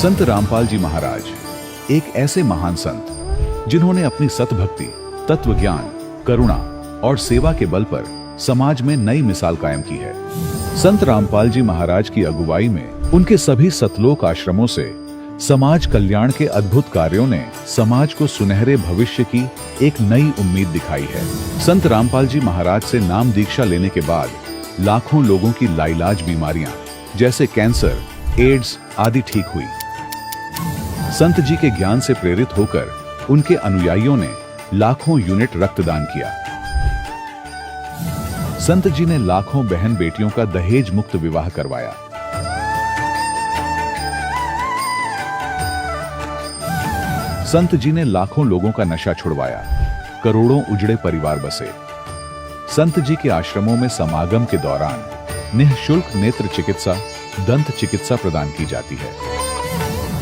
संत रामपाल जी महाराज एक ऐसे महान संत जिन्होंने अपनी सतभक्ति, तत्व ज्ञान, करुणा और सेवा के बल पर समाज में नई मिसाल कायम की है। संत रामपाल जी महाराज की अगुवाई में उनके सभी सतलोक आश्रमों से समाज कल्याण के अद्भुत कार्यों ने समाज को सुनहरे भविष्य की एक नई उम्मीद दिखाई है। संत रामपाल जी महाराज से नाम दीक्षा लेने के बाद लाखों लोगों की लाइलाज बीमारियां जैसे कैंसर, एड्स आदि ठीक हुई। संत जी के ज्ञान से प्रेरित होकर उनके अनुयायियों ने लाखों यूनिट रक्तदान किया। संत जी ने लाखों बहन बेटियों का दहेज मुक्त विवाह करवाया। संत जी ने लाखों लोगों का नशा छुड़वाया, करोड़ों उजड़े परिवार बसे। संत जी के आश्रमों में समागम के दौरान निःशुल्क नेत्र चिकित्सा, दंत चिकित्सा प्रदान की जाती है।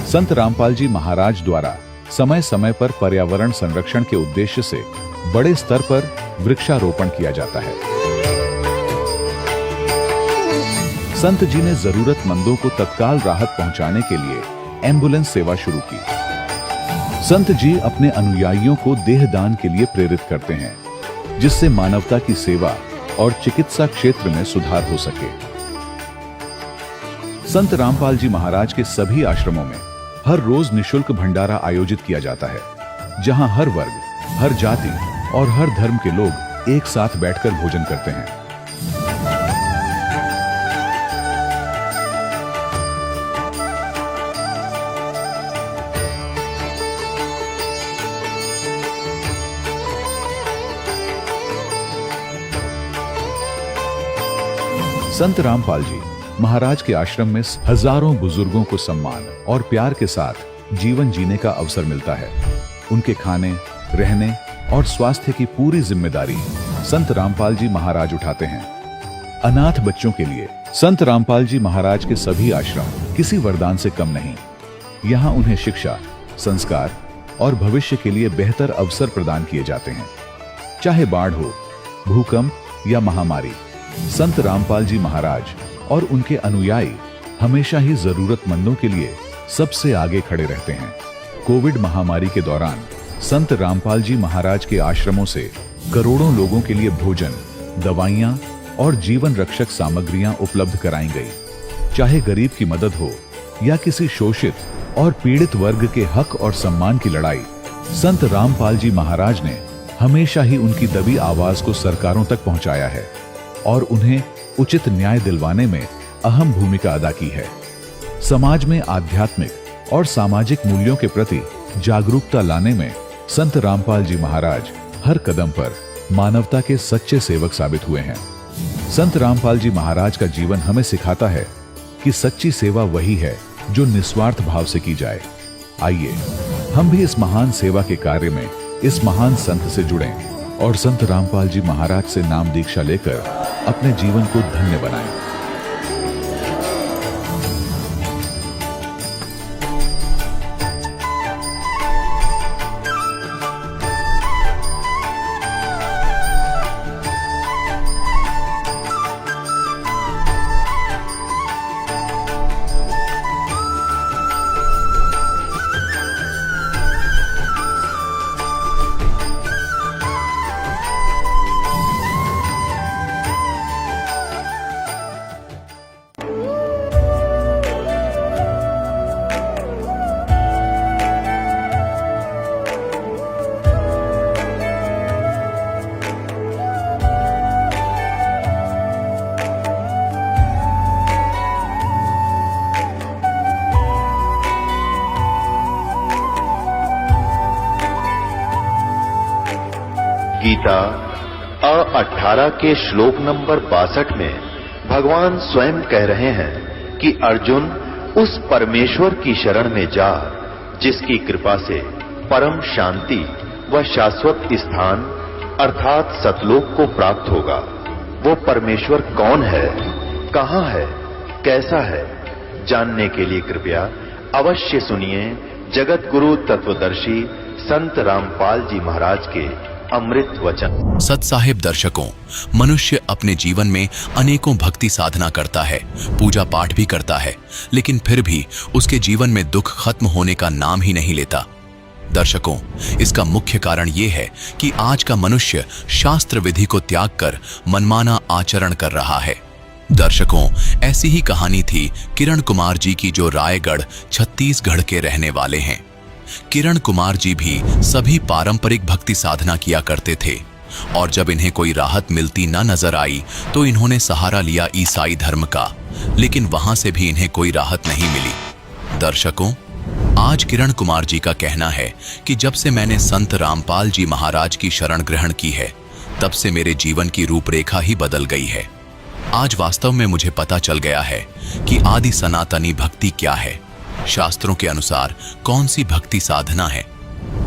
संत रामपाल जी महाराज द्वारा समय समय पर पर्यावरण संरक्षण के उद्देश्य से बड़े स्तर पर वृक्षारोपण किया जाता है। संत जी ने जरूरतमंदों को तत्काल राहत पहुंचाने के लिए एम्बुलेंस सेवा शुरू की। संत जी अपने अनुयायियों को देहदान के लिए प्रेरित करते हैं, जिससे मानवता की सेवा और चिकित्सा क्षेत्र में सुधार हो सके। संत रामपाल जी महाराज के सभी आश्रमों में हर रोज निःशुल्क भंडारा आयोजित किया जाता है, जहां हर वर्ग, हर जाति और हर धर्म के लोग एक साथ बैठकर भोजन करते हैं। संत रामपाल जी महाराज के आश्रम में हजारों बुजुर्गों को सम्मान और प्यार के साथ जीवन जीने का अवसर मिलता है। उनके खाने, रहने और स्वास्थ्य की पूरी जिम्मेदारी संत रामपाल जी महाराज उठाते हैं। अनाथ बच्चों के लिए संत रामपाल जी महाराज के सभी आश्रम किसी वरदान से कम नहीं। यहाँ उन्हें शिक्षा, संस्कार और भविष्य के लिए बेहतर अवसर प्रदान किए जाते हैं। चाहे बाढ़ हो, भूकंप या महामारी, संत रामपाल जी महाराज और उनके अनुयायी हमेशा ही जरूरतमंदों के लिए सबसे आगे खड़े रहते हैं। कोविड महामारी के दौरान संत रामपाल जी महाराज के आश्रमों से करोड़ों लोगों के लिए भोजन, दवाइयां और जीवन रक्षक सामग्रियां उपलब्ध कराई गई। चाहे गरीब की मदद हो या किसी शोषित और पीड़ित वर्ग के हक और सम्मान की लड़ाई, संत रामपाल जी महाराज ने हमेशा ही उनकी दबी आवाज को सरकारों तक पहुंचाया है और उन्हें उचित न्याय दिलवाने में अहम भूमिका अदा की है। समाज में आध्यात्मिक और सामाजिक मूल्यों के प्रति जागरूकता लाने में संत रामपाल जी महाराज हर कदम पर मानवता के सच्चे सेवक साबित हुए हैं। संत रामपाल जी महाराज का जीवन हमें सिखाता है कि सच्ची सेवा वही है जो निस्वार्थ भाव से की जाए। आइए हम भी इस महान सेवा के कार्य में इस महान संत से जुड़ें और संत रामपाल जी महाराज से नाम दीक्षा लेकर अपने जीवन को धन्य बनाएं। गीता अ18 के श्लोक नंबर 62 में भगवान स्वयं कह रहे हैं कि अर्जुन उस परमेश्वर की शरण में जा जिसकी कृपा से परम शांति व शाश्वत स्थान अर्थात सतलोक को प्राप्त होगा। वो परमेश्वर कौन है, कहां है, कैसा है, जानने के लिए कृपया अवश्य सुनिए जगत गुरु तत्वदर्शी संत रामपाल जी महाराज के अमृत वचन। सत साहिब दर्शकों, मनुष्य अपने जीवन में अनेकों भक्ति साधना करता है, पूजा पाठ भी करता है, लेकिन फिर भी उसके जीवन में दुख खत्म होने का नाम ही नहीं लेता। दर्शकों, इसका मुख्य कारण यह है कि आज का मनुष्य शास्त्र विधि को त्याग कर मनमाना आचरण कर रहा है। दर्शकों, ऐसी ही कहानी थी किरण कुमार जी की, जो रायगढ़ छत्तीसगढ़ के रहने वाले हैं। किरण कुमार जी भी सभी पारंपरिक भक्ति साधना किया करते थे और जब इन्हें कोई राहत मिलती न नजर आई तो इन्होंने सहारा लिया ईसाई धर्म का, लेकिन वहां से भी इन्हें कोई राहत नहीं मिली। दर्शकों, आज किरण कुमार जी का कहना है कि जब से मैंने संत रामपाल जी महाराज की शरण ग्रहण की है, तब से मेरे जीवन की रूपरेखा ही बदल गई है। आज वास्तव में मुझे पता चल गया है कि आदि सनातनी भक्ति क्या है, शास्त्रों के अनुसार कौन सी भक्ति साधना है,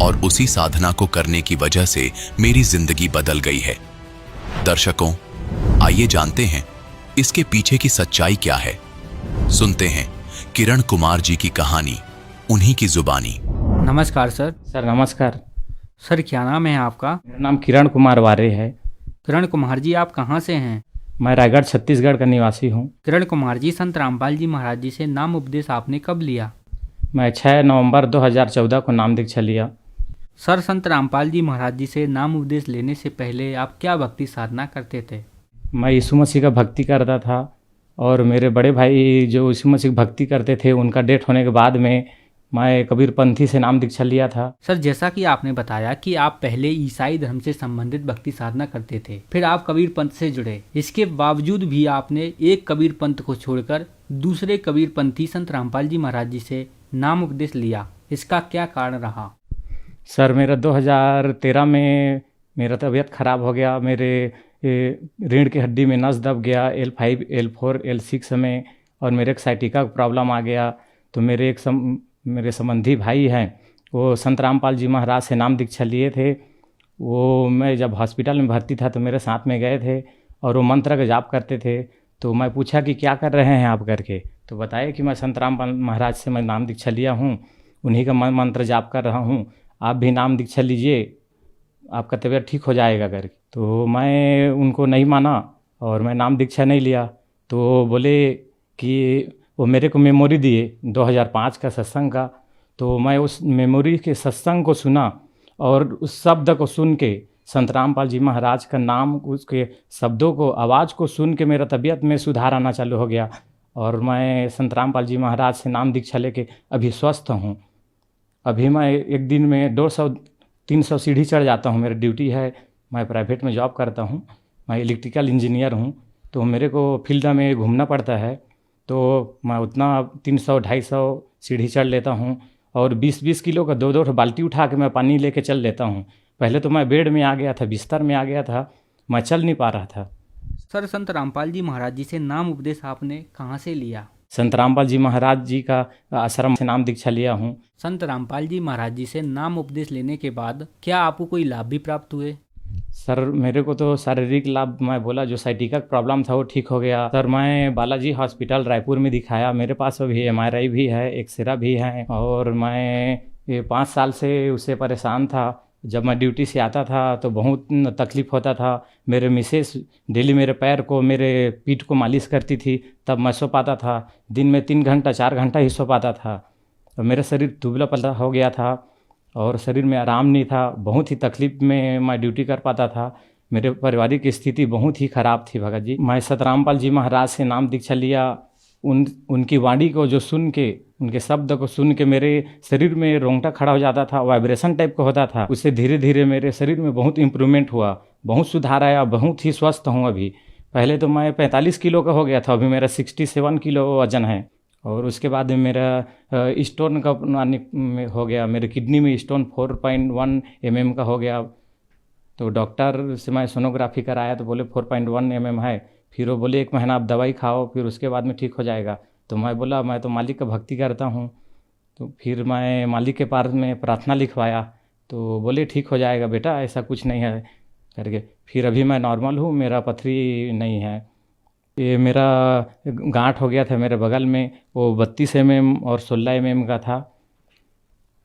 और उसी साधना को करने की वजह से मेरी जिंदगी बदल गई है। दर्शकों, आइए जानते हैं इसके पीछे की सच्चाई क्या है। सुनते हैं किरण कुमार जी की कहानी, उन्हीं की जुबानी। नमस्कार सर। सर नमस्कार। सर क्या नाम है आपका? मेरा नाम किरण कुमार वारे है। किरण कुमार जी, आप कहाँ से हैं? मैं रायगढ़ छत्तीसगढ़ का निवासी हूँ। किरण कुमार जी, संत रामपाल जी महाराज जी से नाम उपदेश आपने कब लिया? मैं 6 नवंबर 2014 को नाम दीक्षा लिया। सर, संत रामपाल जी महाराज जी से नाम उपदेश लेने से पहले आप क्या भक्ति साधना करते थे? मैं यीशु मसीह का भक्ति करता था और मेरे बड़े भाई जो यीशु मसीह की भक्ति करते थे, उनका डेथ होने के बाद में मैं कबीरपंथी से नाम दीक्षा लिया था। सर, जैसा कि आपने बताया कि आप पहले ईसाई धर्म से संबंधित भक्ति साधना करते थे, फिर आप कबीर पंथ से जुड़े। इसके बावजूद भी आपने एक कबीर पंथ को छोड़कर दूसरे कबीरपंथी संत रामपाल जी महाराज जी से नाम उपदेश लिया। इसका क्या कारण रहा? सर, मेरा 2013 में मेरा तबीयत खराब हो गया। मेरे रीढ़ की हड्डी में नस दब गया, L5, L4, L6 में, और मेरे एक साइटिका प्रॉब्लम आ गया। तो मेरे संबंधी भाई हैं, वो संत रामपाल जी महाराज से नाम दीक्षा लिए थे। वो मैं जब हॉस्पिटल में भर्ती था तो मेरे साथ में गए थे और वो मंत्र का जाप करते थे। तो मैं पूछा कि क्या कर रहे हैं आप करके, तो बताया कि मैं संत रामपाल महाराज से मैं नाम दीक्षा लिया हूँ, उन्हीं का मंत्र जाप कर रहा हूँ, आप भी नाम दीक्षा लीजिए, आपका तबीयत ठीक हो जाएगा करके। तो मैं उनको नहीं माना और मैं नाम दीक्षा नहीं लिया। तो बोले कि वो मेरे को मेमोरी दिए 2005 का सत्संग का। तो मैं उस मेमोरी के सत्संग को सुना और उस शब्द को सुन के, संत रामपाल जी महाराज का नाम, उसके शब्दों को, आवाज़ को सुन के मेरा तबीयत में सुधार आना चालू हो गया और मैं संत रामपाल जी महाराज से नाम दीक्षा लेके अभी स्वस्थ हूँ। अभी मैं एक दिन में 200-300 सीढ़ी चढ़ जाता हूँ। मेरी ड्यूटी है, मैं प्राइवेट में जॉब करता हूँ, मैं इलेक्ट्रिकल इंजीनियर हूँ। तो मेरे को फील्ड में घूमना पड़ता है, तो मैं उतना 300-250 सीढ़ी चढ़ लेता हूँ और 20-20 किलो का 2-2 बाल्टी उठा के मैं पानी लेके चल लेता हूँ। पहले तो मैं बेड में आ गया था, बिस्तर में आ गया था, मैं चल नहीं पा रहा था। सर, संत रामपाल जी महाराज जी से नाम उपदेश आपने कहाँ से लिया? संत रामपाल जी महाराज जी का आश्रम से नाम दीक्षा लिया हूँ। संत रामपाल जी महाराज जी से नाम उपदेश लेने के बाद क्या आपको कोई लाभ भी प्राप्त हुए? सर, मेरे को तो शारीरिक लाभ, मैं बोला जो साइटिका प्रॉब्लम था वो ठीक हो गया। सर, मैं बालाजी हॉस्पिटल रायपुर में दिखाया, मेरे पास अभी MRI भी है, एक्सरे भी है, और मैं ये 5 साल से उससे परेशान था। जब मैं ड्यूटी से आता था तो बहुत तकलीफ़ होता था। मेरे मिसेस डेली मेरे पैर को, मेरे पीठ को मालिश करती थी, तब मैं सो पाता था। दिन में 3 घंटा 4 घंटा ही सो पाता था। और मेरा शरीर दुबला पतला हो गया था और शरीर में आराम नहीं था। बहुत ही तकलीफ में मैं ड्यूटी कर पाता था। मेरे पारिवारिक स्थिति बहुत ही ख़राब थी भगत जी। मैं संत रामपाल जी महाराज से नाम दीक्षा लिया। उनकी वाणी को जो सुन के, उनके शब्द को सुन के मेरे शरीर में रोंगटा खड़ा हो जाता था, वाइब्रेशन टाइप का होता था। उससे धीरे धीरे मेरे शरीर में बहुत इम्प्रूवमेंट हुआ, बहुत सुधार आया, बहुत ही स्वस्थ हूँ अभी। पहले तो मैं 45 किलो का हो गया था, अभी मेरा 67 किलो वजन है। और उसके बाद में मेरा स्टोन का हो गया, मेरे किडनी में स्टोन 4.1 mm का हो गया। तो डॉक्टर से मैं सोनोग्राफी कराया तो बोले 4.1 mm है। फिर वो बोले 1 महीना आप दवाई खाओ, फिर उसके बाद में ठीक हो जाएगा। तो मैं बोला मैं तो मालिक का भक्ति करता हूँ। तो फिर मैं मालिक के पास में प्रार्थना लिखवाया, तो बोले ठीक हो जाएगा बेटा, ऐसा कुछ नहीं है करके। फिर अभी मैं नॉर्मल हूँ, मेरा पथरी नहीं है। ये मेरा गांठ हो गया था मेरे बगल में, वो 32 mm और 16 mm का था।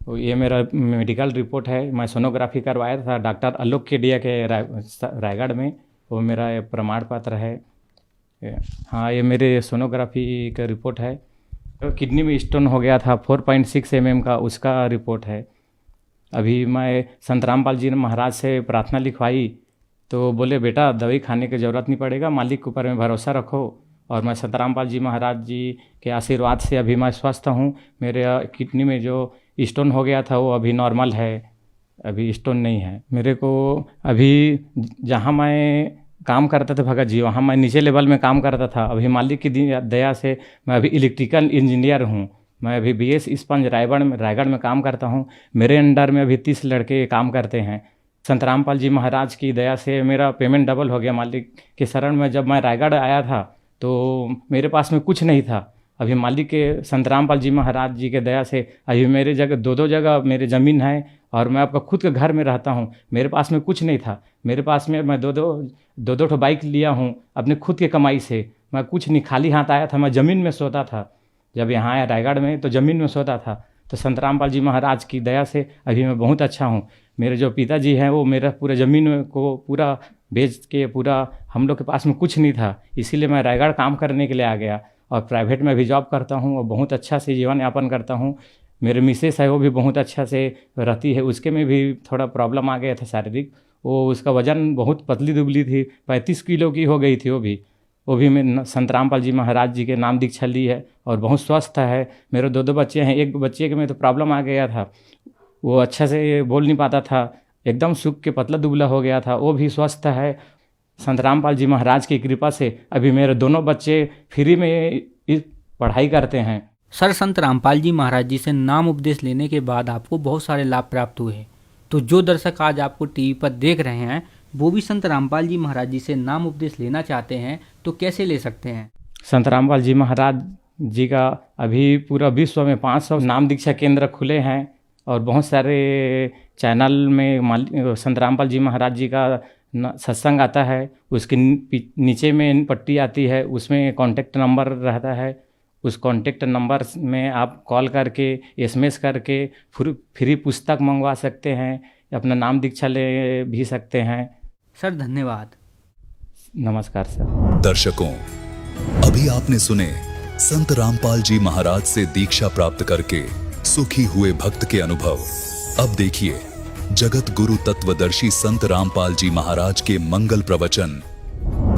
तो ये मेरा मेडिकल रिपोर्ट है। मैं सोनोग्राफी करवाया था डॉक्टर आलोक केडिया के रायगढ़ में, वो मेरा ये प्रमाण पत्र है। हाँ, ये मेरे सोनोग्राफी का रिपोर्ट है। तो किडनी में स्टोन हो गया था 4.6 mm का, उसका रिपोर्ट है। अभी मैं संत रामपाल जी महाराज से प्रार्थना लिखवाई तो बोले बेटा दवाई खाने की ज़रूरत नहीं पड़ेगा, मालिक के ऊपर में भरोसा रखो। और मैं संत रामपाल जी महाराज जी के आशीर्वाद से अभी मैं स्वस्थ हूँ। मेरे किडनी में जो स्टोन हो गया था वो अभी नॉर्मल है, अभी स्टोन नहीं है। मेरे को अभी जहाँ मैं काम करता था भगत जी, वहाँ मैं नीचे लेवल में काम करता था। अभी मालिक की दया से मैं अभी इलेक्ट्रिकल इंजीनियर हूँ। मैं अभी BS स्पंज रायगढ़ में काम करता हूँ। मेरे अंडर में अभी 30 लड़के काम करते हैं। संत रामपाल जी महाराज की दया से मेरा पेमेंट डबल हो गया मालिक के शरण में। जब मैं रायगढ़ आया था तो मेरे पास में कुछ नहीं था। अभी मालिक के संत रामपाल जी महाराज जी के दया से अभी मेरे जगह दो जगह मेरे ज़मीन है और मैं आपका खुद के घर में रहता हूँ। मेरे पास में कुछ नहीं था। मेरे पास में मैं दो ठो बाइक लिया हूँ अपने खुद के कमाई से। मैं कुछ नहीं, खाली हाथ आया था। मैं ज़मीन में सोता था, जब यहाँ आया रायगढ़ में तो ज़मीन में सोता था। तो संत रामपाल जी महाराज की दया से अभी मैं बहुत अच्छा हूँ। मेरे जो पिताजी हैं वो मेरा पूरा ज़मीन को पूरा बेच के, पूरा हम लोग के पास में कुछ नहीं था, इसीलिए मैं रायगढ़ काम करने के लिए आ गया। और प्राइवेट में भी जॉब करता हूँ और बहुत अच्छा से जीवन यापन करता हूँ। मेरे मिसेस है वो भी बहुत अच्छा से रहती है। उसके में भी थोड़ा प्रॉब्लम आ गया था शारीरिक, वो उसका वज़न बहुत पतली दुबली थी, 35 किलो की हो गई थी। वो भी मैं संत रामपाल जी महाराज जी के नाम दीक्षा ली है और बहुत स्वस्थ है। मेरे दो बच्चे हैं। एक बच्चे के में तो प्रॉब्लम आ गया था, वो अच्छा से बोल नहीं पाता था, एकदम सूख के पतला दुबला हो गया था। वो भी स्वस्थ है संत रामपाल जी महाराज की कृपा से। अभी मेरे दोनों बच्चे फ्री में पढ़ाई करते हैं। सर, संत रामपाल जी महाराज जी से नाम उपदेश लेने के बाद आपको बहुत सारे लाभ प्राप्त हुए हैं। तो जो दर्शक आज आपको टीवी पर देख रहे हैं वो भी संत रामपाल जी महाराज जी से नाम उपदेश लेना चाहते हैं तो कैसे ले सकते हैं? संत रामपाल जी महाराज जी का अभी पूरा विश्व में 500 नाम दीक्षा केंद्र खुले हैं और बहुत सारे चैनल में संत रामपाल जी महाराज जी का सत्संग आता है। उसके नीचे में पट्टी आती है, उसमें कॉन्टेक्ट नंबर रहता है। उस कॉन्टेक्ट नंबर में आप कॉल करके SMS करके फ्री पुस्तक मंगवा सकते हैं, अपना नाम दीक्षा ले भी सकते हैं। सर धन्यवाद। नमस्कार सर। दर्शकों, अभी आपने सुने संत रामपाल जी महाराज से दीक्षा प्राप्त करके सुखी हुए भक्त के अनुभव। अब देखिए जगत गुरु तत्वदर्शी संत रामपाल जी महाराज के मंगल प्रवचन।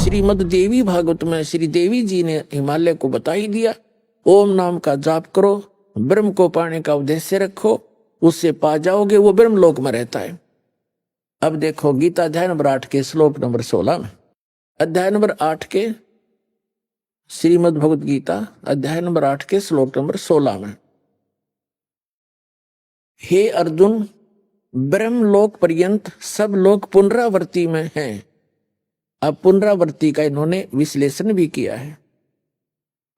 श्रीमद् देवी भागवत में श्री देवी जी ने हिमालय को बता ही दिया। ओम नाम का जाप करो, ब्रह्म को पाने का उद्देश्य रखो, उससे पा जाओगे, वो ब्रह्म लोक में रहता है। अब देखो गीता अध्याय नंबर 8 के श्लोक नंबर 16 में, अध्याय नंबर 8 के श्रीमद् भगवत गीता अध्याय नंबर 8 के श्लोक नंबर 16 में, हे अर्जुन, ब्रह्मलोक पर्यंत सब लोग पुनरावृत्ति में हैं। अब पुनरावृत्ति का इन्होंने विश्लेषण भी किया है,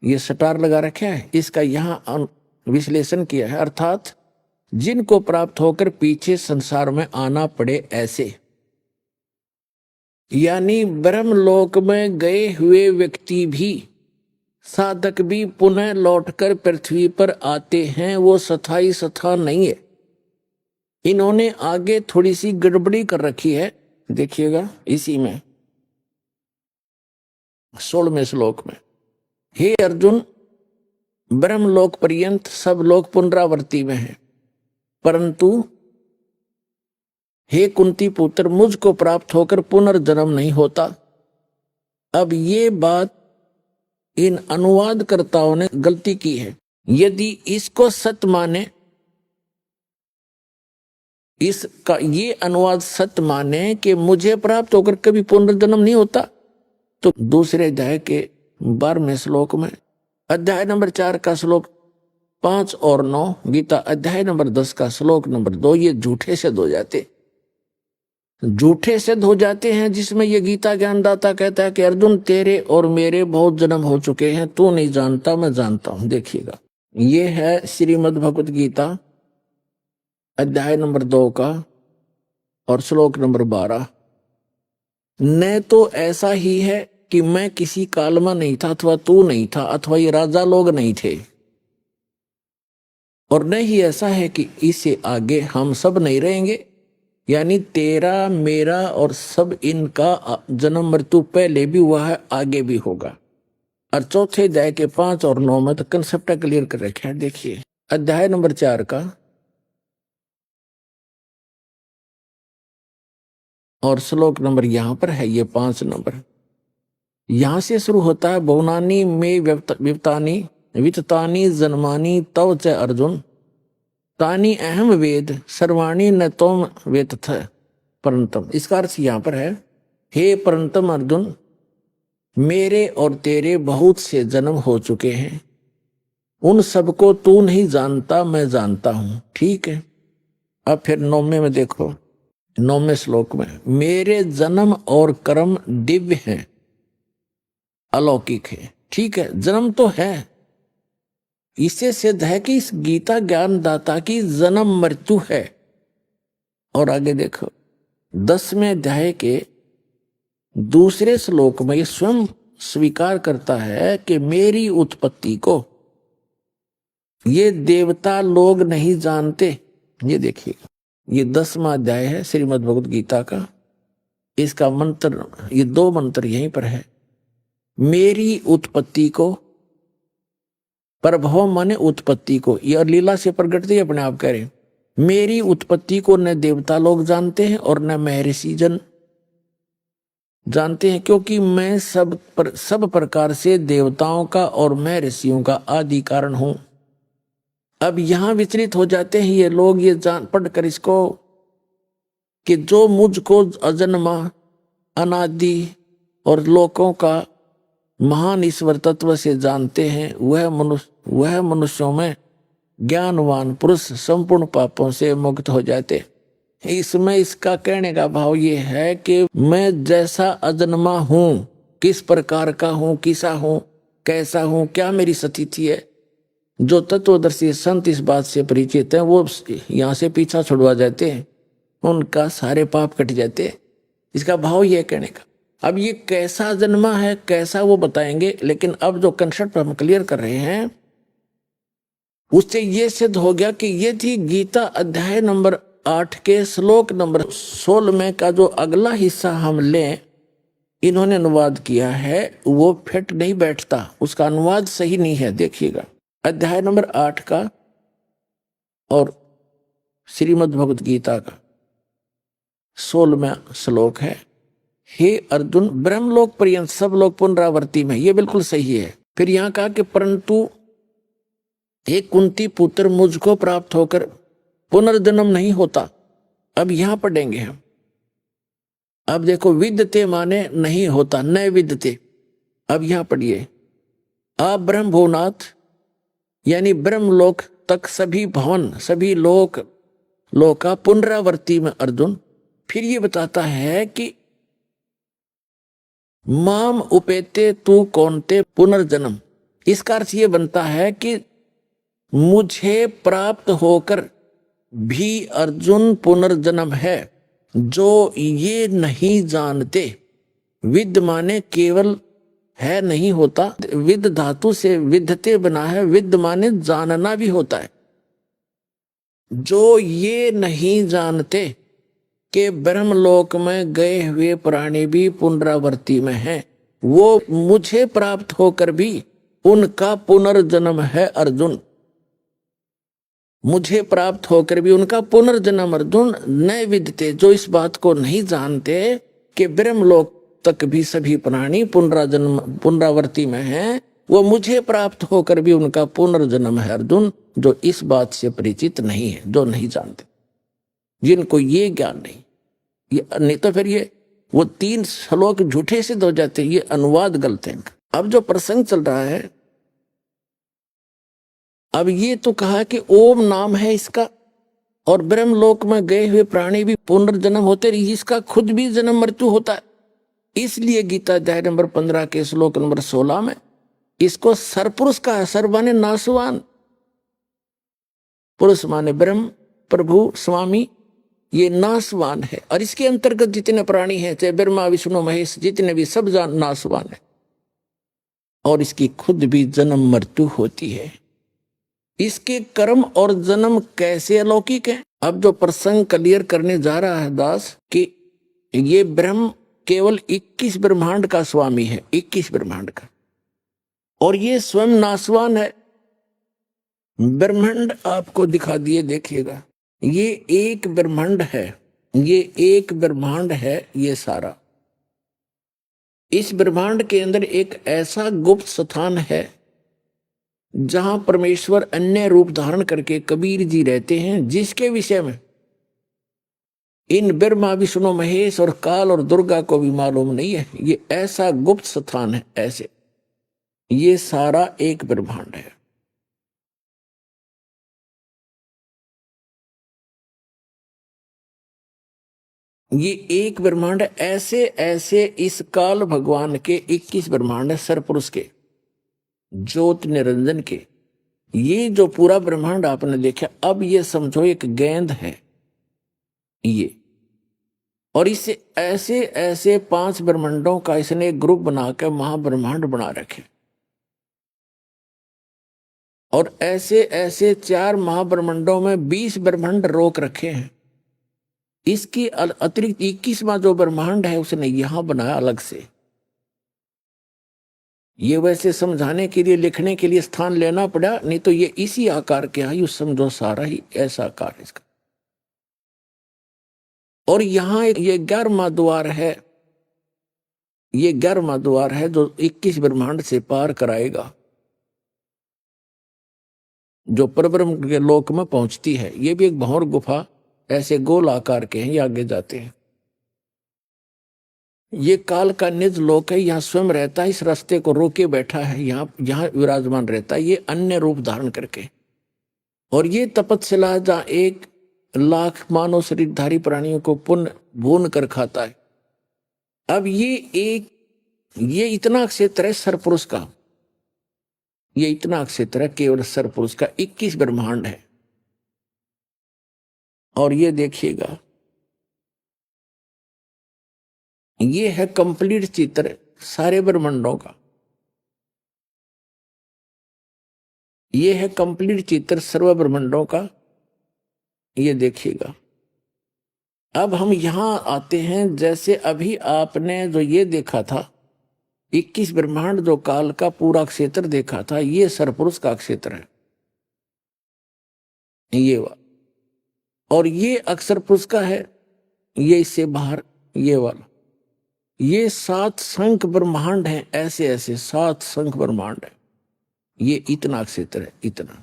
ये स्टार लगा रखा है, इसका यहां विश्लेषण किया है। अर्थात जिनको प्राप्त होकर पीछे संसार में आना पड़े ऐसे, यानी ब्रह्मलोक में गए हुए व्यक्ति भी, साधक भी पुनः लौटकर पृथ्वी पर आते हैं। वो स्थायी स्था नहीं है। इन्होंने आगे थोड़ी सी गड़बड़ी कर रखी है, देखिएगा इसी में 16वें श्लोक में, हे अर्जुन, ब्रह्मलोक पर्यंत सब लोग पुनरावृत्ति में हैं, परंतु हे कुंती पुत्र, मुझको प्राप्त होकर पुनर्जन्म नहीं होता। अब ये बात इन अनुवादकर्ताओं ने गलती की है। यदि इसको सत्य माने, इसका ये अनुवाद सत्य माने कि मुझे प्राप्त होकर कभी पुनर्जन्म नहीं होता, तो दूसरे अध्याय के 12वें श्लोक में, अध्याय नंबर 4 का श्लोक 5 और 9, गीता अध्याय नंबर 10 का श्लोक नंबर 2, ये झूठे सिद्ध हो जाते, झूठे सिद्ध हो जाते हैं। जिसमें ये गीता ज्ञानदाता कहता है कि अर्जुन, तेरे और मेरे बहुत जन्म हो चुके हैं, तू नहीं जानता, मैं जानता हूं। देखिएगा, ये है श्रीमद् भगवत गीता अध्याय नंबर 2 का और श्लोक नंबर 12। न तो ऐसा ही है कि मैं किसी काल में नहीं था, अथवा तू नहीं था, अथवा ये राजा लोग नहीं थे, और न ही ऐसा है कि इससे आगे हम सब नहीं रहेंगे, यानी तेरा मेरा और सब इनका जन्म मृत्यु पहले भी हुआ है, आगे भी होगा। और चौथे अध्याय के 5 और 9 में तो कंसेप्ट क्लियर कर रखे हैं। देखिए अध्याय नंबर 4 का और श्लोक नंबर यहां पर है, ये 5 नंबर यहां से शुरू होता है। बहुनानी में विपतानी विततानी जन्मानी तव च अर्जुन तानी अहम वेद सर्वाणी न तोम वेद थ परंतम। इसका अर्थ यहां पर है, हे परंतम अर्जुन, मेरे और तेरे बहुत से जन्म हो चुके हैं, उन सबको तू नहीं जानता, मैं जानता हूं। ठीक है। अब फिर 9वें में देखो, 9वें श्लोक में, मेरे जन्म और कर्म दिव्य हैं, अलौकिक है। ठीक है, जन्म तो है, इससे सिद्ध है कि इस गीता ज्ञानदाता की जन्म मृत्यु है। और आगे देखो 10वें अध्याय के दूसरे श्लोक में ये स्वयं स्वीकार करता है कि मेरी उत्पत्ति को ये देवता लोग नहीं जानते। ये देखिए, ये 10वां अध्याय है श्रीमद् भगवद गीता का। इसका मंत्र, ये 2 मंत्र यहीं पर है। मेरी उत्पत्ति को, प्रभव माने उत्पत्ति को, यह लीला से प्रकट थी, अपने आप कह रहे, मेरी उत्पत्ति को न देवता लोग जानते हैं और न महर्षि जन जानते हैं, क्योंकि मैं सब प्रकार से देवताओं का और महर्षियों का आदि कारण हूं। अब यहां विचलित हो जाते हैं ये लोग, ये जान पढ़कर इसको कि जो मुझको अजन्मा अनादि और लोकों का महान ईश्वर तत्व से जानते हैं, वह मनुष्यों में ज्ञानवान पुरुष संपूर्ण पापों से मुक्त हो जाते। इसमें इसका कहने का भाव ये है कि मैं जैसा अजन्मा हूं, किस प्रकार का हूं, किसा हूं, कैसा हूं, क्या मेरी स्थिति है, जो तत्वदर्शी संत इस बात से परिचित हैं वो यहां से पीछा छुड़वा जाते हैं, उनका सारे पाप कट जाते हैं। इसका भाव ये कहने का। अब ये कैसा जन्मा है, कैसा वो बताएंगे, लेकिन अब जो कंसेप्ट हम क्लियर कर रहे हैं उससे ये सिद्ध हो गया कि ये थी गीता अध्याय नंबर 8 के श्लोक नंबर 16 का जो अगला हिस्सा हम लें, इन्होंने अनुवाद किया है, वो फिट नहीं बैठता, उसका अनुवाद सही नहीं है। देखिएगा अध्याय नंबर 8 का और श्रीमद् भगवद गीता का 16वां श्लोक है, हे अर्जुन, ब्रह्मलोक पर्यंत सब लोग पुनरावर्ती में, ये बिल्कुल सही है। फिर यहां कहा कि परंतु एक कुंती पुत्र मुझको प्राप्त होकर पुनर्जन्म नहीं होता। अब यहां पढ़ेंगे हम। अब देखो, विद्यते माने नहीं होता, न विद्यते। अब यहां पढ़िए, आ ब्रह्म भुवनाथ, यानी ब्रह्मलोक तक सभी भवन, सभी लोका पुनरावर्ती में अर्जुन। फिर ये बताता है कि माम उपेते तू कौनते पुनर्जन्म। इसका अर्थ ये बनता है कि मुझे प्राप्त होकर भी अर्जुन पुनर्जन्म है, जो ये नहीं जानते। विद माने केवल है, नहीं होता। विद धातु से विद्यते बना है, विद माने जानना भी होता है। जो ये नहीं जानते कि ब्रह्मलोक में गए हुए प्राणी भी पुनरावर्ती में हैं, वो मुझे प्राप्त होकर भी उनका पुनर्जन्म है अर्जुन। मुझे प्राप्त होकर भी उनका पुनर्जन्म अर्जुन न विदते, जो इस बात को नहीं जानते कि ब्रह्मलोक तक भी सभी प्राणी पुनरावर्ती में हैं, वो मुझे प्राप्त होकर भी उनका पुनर्जन्म है अर्जुन, जो इस बात से परिचित नहीं है, जो नहीं जानते, जिनको ये ज्ञान नहीं तो फिर ये वो 3 श्लोक झूठे सिद्ध हो जाते हैं, ये अनुवाद गलत है। अब जो प्रसंग चल रहा है, अब ये तो कहा कि ओम नाम है इसका, और ब्रह्मलोक में गए हुए प्राणी भी पुनर्जन्म होते, इसका खुद भी जन्म मृत्यु होता है। इसलिए गीता अध्याय नंबर 15 के श्लोक नंबर 16 में इसको सरपुरुष का है। सर माने नासवान, पुरुष माने ब्रह्म, प्रभु, स्वामी, ये नासवान है। और इसके अंतर्गत जितने प्राणी हैं, चाहे ब्रह्मा विष्णु महेश, जितने भी सब नासवान है, और इसकी खुद भी जन्म मृत्यु होती है। इसके कर्म और जन्म कैसे अलौकिक है। अब जो प्रसंग क्लियर करने जा रहा है दास कि ये ब्रह्म केवल 21 ब्रह्मांड का स्वामी है, 21 ब्रह्मांड का, और ये स्वयं नासवान है। ब्रह्मांड आपको दिखा दिए, देखिएगा, ये एक ब्रह्मांड है, ये एक ब्रह्मांड है ये सारा। इस ब्रह्मांड के अंदर एक ऐसा गुप्त स्थान है जहां परमेश्वर अन्य रूप धारण करके कबीर जी रहते हैं, जिसके विषय में इन ब्रह्मा विष्णु महेश और काल और दुर्गा को भी मालूम नहीं है। ये ऐसा गुप्त स्थान है, ऐसे ये सारा एक ब्रह्मांड है। ये एक ब्रह्मांड है। ऐसे ऐसे इस काल भगवान के 21 ब्रह्मांड है, सरपुरुष के, ज्योत निरंजन के। ये जो पूरा ब्रह्मांड आपने देखा, अब ये समझो एक गेंद है ये, और इससे ऐसे ऐसे 5 ब्रह्मांडों का इसने एक ग्रुप बनाकर महाब्रह्मांड बना रखे, और ऐसे ऐसे 4 महाब्रह्मांडों में 20 ब्रह्मांड रोक रखे हैं। इसकी अतिरिक्त 21वां जो ब्रह्मांड है उसने यहां बनाया अलग से। ये वैसे समझाने के लिए, लिखने के लिए स्थान लेना पड़ा, नहीं तो ये इसी आकार के है, समझो सारा ही ऐसा आकार है इसका। और यहां ये 11वां द्वार है, ये 11वां द्वार है जो 21 ब्रह्मांड से पार कराएगा, जो परब्रह्म के लोक में पहुंचती है। ये भी एक भंवर गुफा, ऐसे गोल आकार के हैं, ये आगे जाते हैं। ये काल का निज लोक है, यहाँ स्वयं रहता है, इस रास्ते को रोके बैठा है, यहाँ विराजमान रहता है, ये अन्य रूप धारण करके। और ये तपस्या जहाँ 1 लाख मानव शरीरधारी प्राणियों को पुण्य भून कर खाता है। अब ये इतना क्षेत्र है सरपुरुष का, ये इतना क्षेत्र है केवल सरपुरुष का, 21 ब्रह्मांड है। और ये देखिएगा, ये है कंप्लीट चित्र सारे ब्रह्मांडों का, ये है कंप्लीट चित्र सर्व ब्रह्मांडों का। ये देखिएगा। अब हम यहां आते हैं, जैसे अभी आपने जो ये देखा था 21 ब्रह्मांड, जो काल का पूरा क्षेत्र देखा था, ये सरपुरुष का क्षेत्र है, ये वाला। और ये अक्षर पुरुष का है, ये इससे बाहर ये वाला। ये 7 संख ब्रह्मांड हैं, ऐसे ऐसे 7 संख ब्रह्मांड है। ये इतना क्षेत्र है, इतना।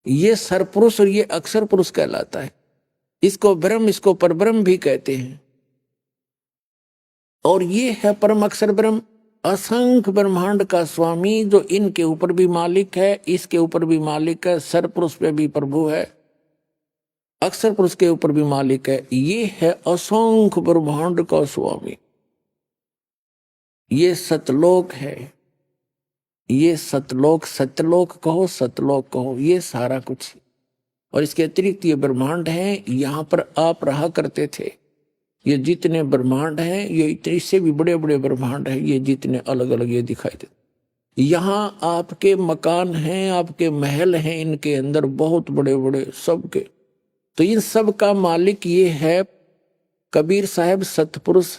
ये सरपुरुष और ये अक्षर पुरुष कहलाता है। इसको ब्रह्म, इसको परब्रह्म भी कहते हैं। और ये है परम अक्षर ब्रह्म, असंख्य ब्रह्मांड का स्वामी, जो इनके ऊपर भी मालिक है, इसके ऊपर भी मालिक है, सरपुरुष पे भी प्रभु है, अक्षर पुरुष के ऊपर भी मालिक है। ये है असंख्य ब्रह्मांड का स्वामी। ये सतलोक है, ये सतलोक, सत्यलोक कहो, सतलोक कहो, ये सारा कुछ। और इसके अतिरिक्त ये ब्रह्मांड है, यहां पर आप रहा करते थे। ये जितने ब्रह्मांड हैं, ये इससे भी बड़े बड़े ब्रह्मांड हैं, ये जितने अलग अलग ये दिखाई देते। यहाँ आपके मकान हैं, आपके महल हैं, इनके अंदर बहुत बड़े बड़े सबके। तो इन सब का मालिक ये है कबीर साहब सतपुरुष,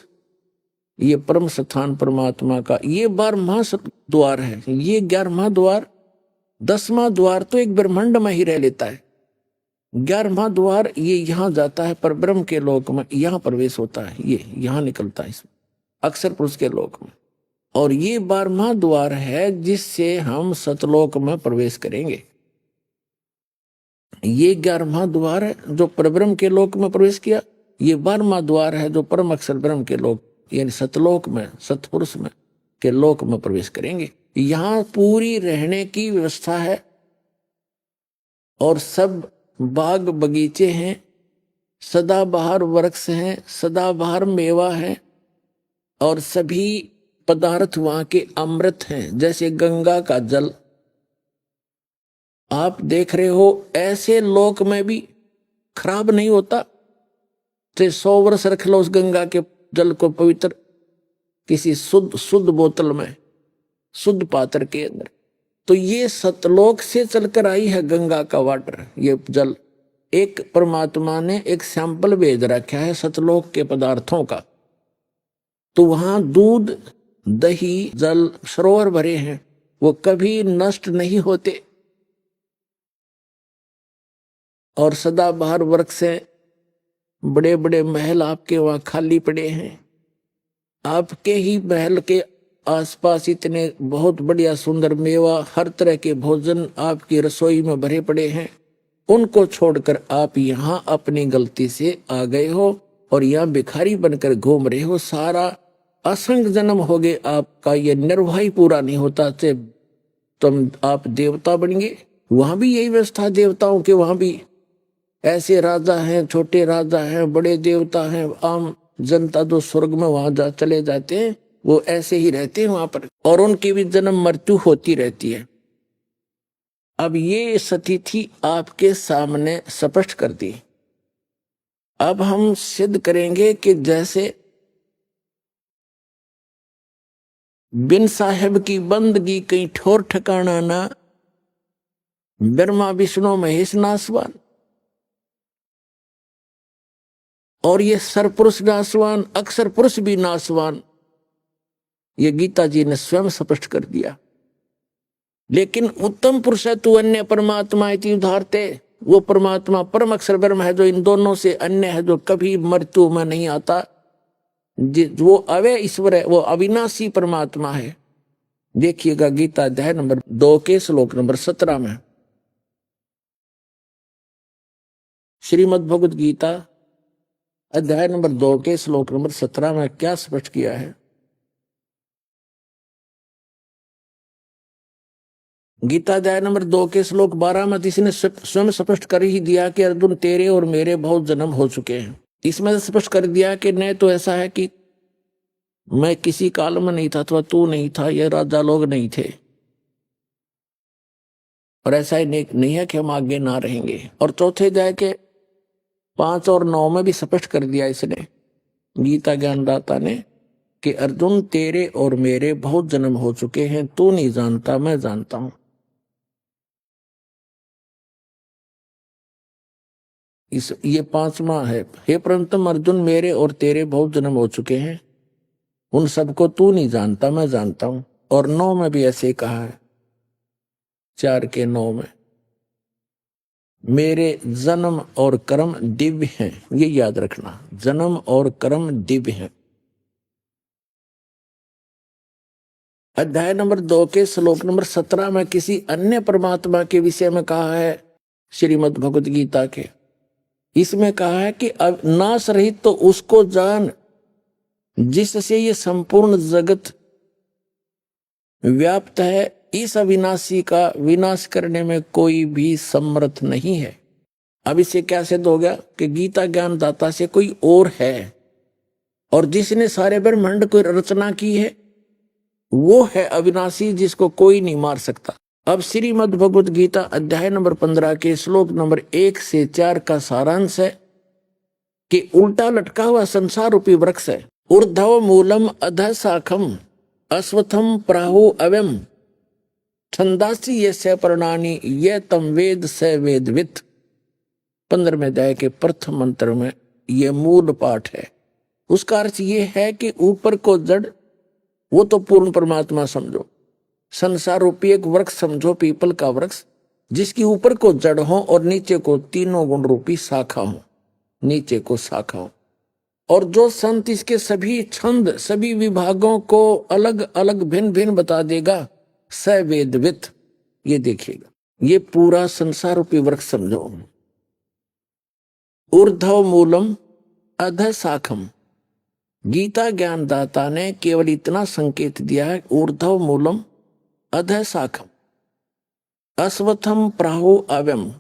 ये परम स्थान परमात्मा का। ये 12वां द्वार है, ये 11वां द्वार। 10वां द्वार तो एक ब्रह्मांड में ही रह लेता है। 11वां द्वार ये यहाँ जाता है पर ब्रह्म के लोक में, यहाँ प्रवेश होता है, ये यहाँ निकलता है इसमें अक्षर पुरुष के लोक में। और ये 12वां द्वार है जिससे हम सतलोक में प्रवेश करेंगे। ये 11वां द्वार है जो परब्रह्म के लोक में प्रवेश किया। ये 12वां द्वार है जो परम अक्षर ब्रह्म के लोक यानी सतलोक में, सतपुरुष में के लोक में प्रवेश करेंगे। यहाँ पूरी रहने की व्यवस्था है और सब बाग बगीचे हैं, सदाबहार वृक्ष हैं, सदाबहार मेवा है, और सभी पदार्थ वहां के अमृत हैं, जैसे गंगा का जल आप देख रहे हो। ऐसे लोक में भी खराब नहीं होता। तो 100 वर्ष रख लो उस गंगा के जल को पवित्र किसी शुद्ध बोतल में, शुद्ध पात्र के अंदर, तो ये सतलोक से चलकर आई है गंगा का वाटर, ये जल। एक परमात्मा ने एक सैंपल भेज रखा है सतलोक के पदार्थों का, तो वहां दूध, दही, जल, सरोवर भरे हैं, वो कभी नष्ट नहीं होते। और सदाबहार वृक्ष से बड़े बड़े महल आपके वहां खाली पड़े हैं। आपके ही महल के आसपास इतने बहुत बढ़िया सुंदर मेवा, हर तरह के भोजन आपकी रसोई में भरे पड़े हैं। उनको छोड़कर आप यहाँ अपनी गलती से आ गए हो और यहाँ भिखारी बनकर घूम रहे हो। सारा असंख्य जन्म हो गए आपका, ये निर्वाह ही पूरा नहीं होता से तुम आप देवता बन गए। वहां भी यही व्यवस्था देवताओं के, वहां भी ऐसे राजा हैं, छोटे राजा हैं, बड़े देवता हैं। आम जनता जो स्वर्ग में वहां चले जाते हैं वो ऐसे ही रहते हैं वहां पर, और उनकी भी जन्म मृत्यु होती रहती है। अब ये स्थिति आपके सामने स्पष्ट कर दी। अब हम सिद्ध करेंगे कि जैसे बिन साहेब की बंदगी कहीं ठोर ठिकाना ना, ब्रह्मा विष्णु महेश नासवान, और ये सरपुरुष नासवान, अक्षर पुरुष भी नासवान, ये गीता जी ने स्वयं स्पष्ट कर दिया। लेकिन उत्तम पुरुष है तू अन्य परमात्मा इति उदाहरते, वो परमात्मा परम अक्षर ब्रह्म है जो इन दोनों से अन्य है, जो कभी मृत्यु में नहीं आता, वो अव्यय ईश्वर है, वो अविनाशी परमात्मा है। देखिएगा गीता अध्याय नंबर 2 के श्लोक नंबर 17 में, श्रीमद् भगवद गीता अध्याय नंबर 2 के श्लोक नंबर 17 में क्या स्पष्ट किया है। गीता अध्याय नंबर 2 के श्लोक 12 में इसने स्वयं स्पष्ट कर ही दिया कि अर्जुन तेरे और मेरे बहुत जन्म हो चुके हैं। इसमें स्पष्ट कर दिया कि न तो ऐसा है कि मैं किसी काल में नहीं था अथवा तू नहीं था, ये राजा लोग नहीं थे, और ऐसा ही नहीं है कि हम आगे ना रहेंगे। और चौथे अध्याय के 5 और 9 में भी स्पष्ट कर दिया इसने, गीता ज्ञानदाता ने, कि अर्जुन तेरे और मेरे बहुत जन्म हो चुके हैं, तू नहीं जानता मैं जानता हूं। ये 5वां है, हे परंतु अर्जुन मेरे और तेरे बहुत जन्म हो चुके हैं, उन सबको तू नहीं जानता मैं जानता हूं। और 9 में भी ऐसे ही कहा है, 4 के 9 में, मेरे जन्म और कर्म दिव्य हैं, ये याद रखना, जन्म और कर्म दिव्य हैं। अध्याय नंबर 2 के श्लोक नंबर 17 में किसी अन्य परमात्मा के विषय में कहा है श्रीमद् भगवद गीता के, इसमें कहा है कि अब नाश रहित तो उसको जान जिससे ये संपूर्ण जगत व्याप्त है, इस अविनाशी का विनाश करने में कोई भी समर्थ नहीं है। अब इससे क्या सिद्ध हो गया कि गीता ज्ञानदाता से कोई और है, और जिसने सारे ब्रह्मांड को रचना की है वो है अविनाशी, जिसको कोई नहीं मार सकता। अब श्रीमद् भगवद गीता अध्याय नंबर 15 के श्लोक नंबर 1 से 4 का सारांश है कि उल्टा लटका हुआ संसार रूपी वृक्ष है, ऊर्ध्व मूलम अधः शाखम अश्वत्थम प्राहु अव्यम छंदासी ये स पर्णानि ये तम वेद स वेदवित। 15वें अध्याय के प्रथम मंत्र में ये मूल पाठ है। उसका अर्थ ये है कि ऊपर को जड़, वो तो पूर्ण परमात्मा समझो, संसार रूपी एक वृक्ष समझो, पीपल का वृक्ष, जिसकी ऊपर को जड़ हो और नीचे को तीनों गुण रूपी शाखा हो, नीचे को शाखा हो। और जो संत इसके सभी छंद, सभी विभागों को अलग अलग भिन्न भिन्न बता देगा, स वेदवित। ये देखिएगा, ये पूरा संसार रूपी वृक्ष समझो। ऊर्ध्व मूलम अधः शाखम, गीता ज्ञानदाता ने केवल इतना संकेत दिया है, ऊर्ध्व मूलम अधः शाखम अश्वत्थम प्राहु अव्यम।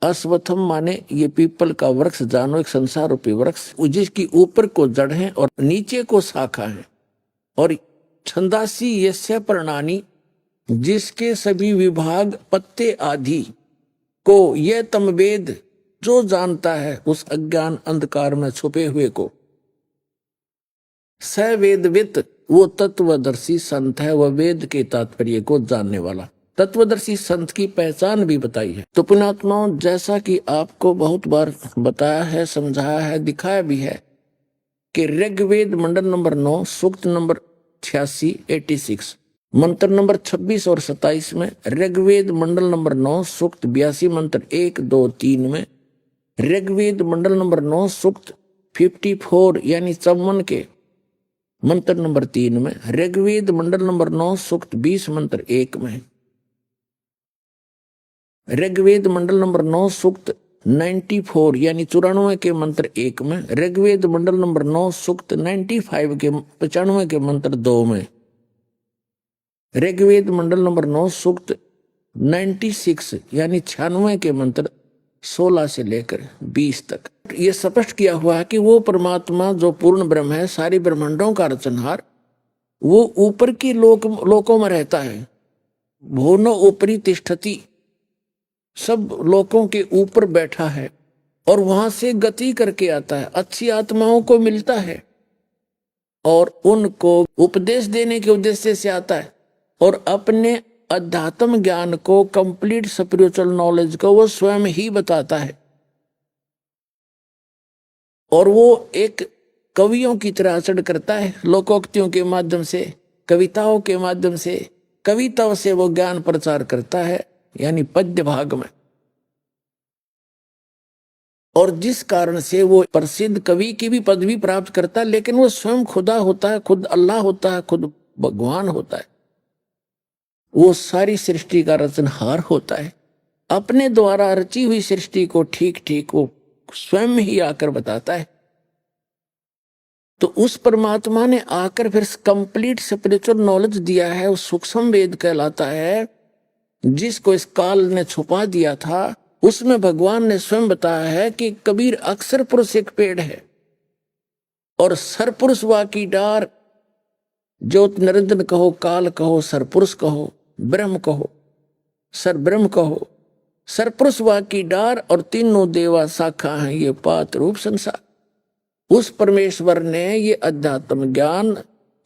अश्वत्थम माने ये पीपल का वृक्ष, जानो एक संसार रूपी वृक्ष, जिसकी ऊपर को जड़ है और नीचे को शाखा है। और छंदासी यस्य पर्णानि, जिसके सभी विभाग पत्ते आदि को, ये तम वेद, जो जानता है उस अज्ञान अंधकार में छुपे हुए को, स वेदवित, वो तत्वदर्शी संत है, वह वेद के तात्पर्य को जानने वाला। तत्वदर्शी संत की पहचान भी बताई है। तो पुण्यात्माओं, जैसा कि आपको बहुत बार बताया है, समझाया है, दिखाया भी है कि ऋग्वेद मंडल नंबर 9 सूक्त नंबर 86 86 मंत्र नंबर 26 और 27 में, ऋग्वेद मंडल नंबर 9 सूक्त 82 मंत्र 1 2 3 में, ऋग्वेद मंडल नंबर 9 सूक्त 54 यानी 54 के मंत्र नंबर 3 में, ऋग्वेद मंडल नंबर 9 सूक्त 20 मंत्र 1 में, ऋग्वेद मंडल नंबर 9 सूक्त 94 यानी 94 के मंत्र 1 में, ऋग्वेद मंडल नंबर 9 सूक्त 95 के 95 के मंत्र 2 में, ऋग्वेद मंडल नंबर 9 सूक्त 96 यानी 96 के मंत्र 16 से लेकर 20 तक ये स्पष्ट किया हुआ है कि वो परमात्मा जो पूर्ण ब्रह्म है, सारी ब्रह्मांडों का रचनहार, वो ऊपर की लोकों में रहता है। भुवनो ऊपरी तिष्ठति, सब लोकों के ऊपर बैठा है और वहां से गति करके आता है, अच्छी आत्माओं को मिलता है और उनको उपदेश देने के उद्देश्य से आता है और अपने अध्यात्म ज्ञान को, कंप्लीट स्पिरिचुअल नॉलेज को वो स्वयं ही बताता है। और वो एक कवियों की तरह आचरण करता है, लोकोक्तियों के माध्यम से, कविताओं के माध्यम से, कविताओं से वो ज्ञान प्रचार करता है, यानी पद्य भाग में। और जिस कारण से वो प्रसिद्ध कवि की भी पदवी प्राप्त करता है, लेकिन वो स्वयं खुदा होता है, खुद अल्लाह होता है, खुद भगवान होता है। वो सारी सृष्टि का रचनहार होता है। अपने द्वारा रची हुई सृष्टि को ठीक ठीक वो स्वयं ही आकर बताता है। तो उस परमात्मा ने आकर फिर कंप्लीट स्पिरिचुअल नॉलेज दिया है, वो सूक्ष्म वेद कहलाता है, जिसको इस काल ने छुपा दिया था। उसमें भगवान ने स्वयं बताया है कि कबीर अक्षर पुरुष एक पेड़ है और सरपुरुष वा की डार, ज्योत निरंजन कहो, काल कहो, सरपुरुष कहो, ब्रह्म कहो, सर ब्रह्म कहो, सरपुरुष वा की डार और तीनों देवा शाखा हैं ये पात रूप संसार। उस परमेश्वर ने ये अध्यात्म ज्ञान,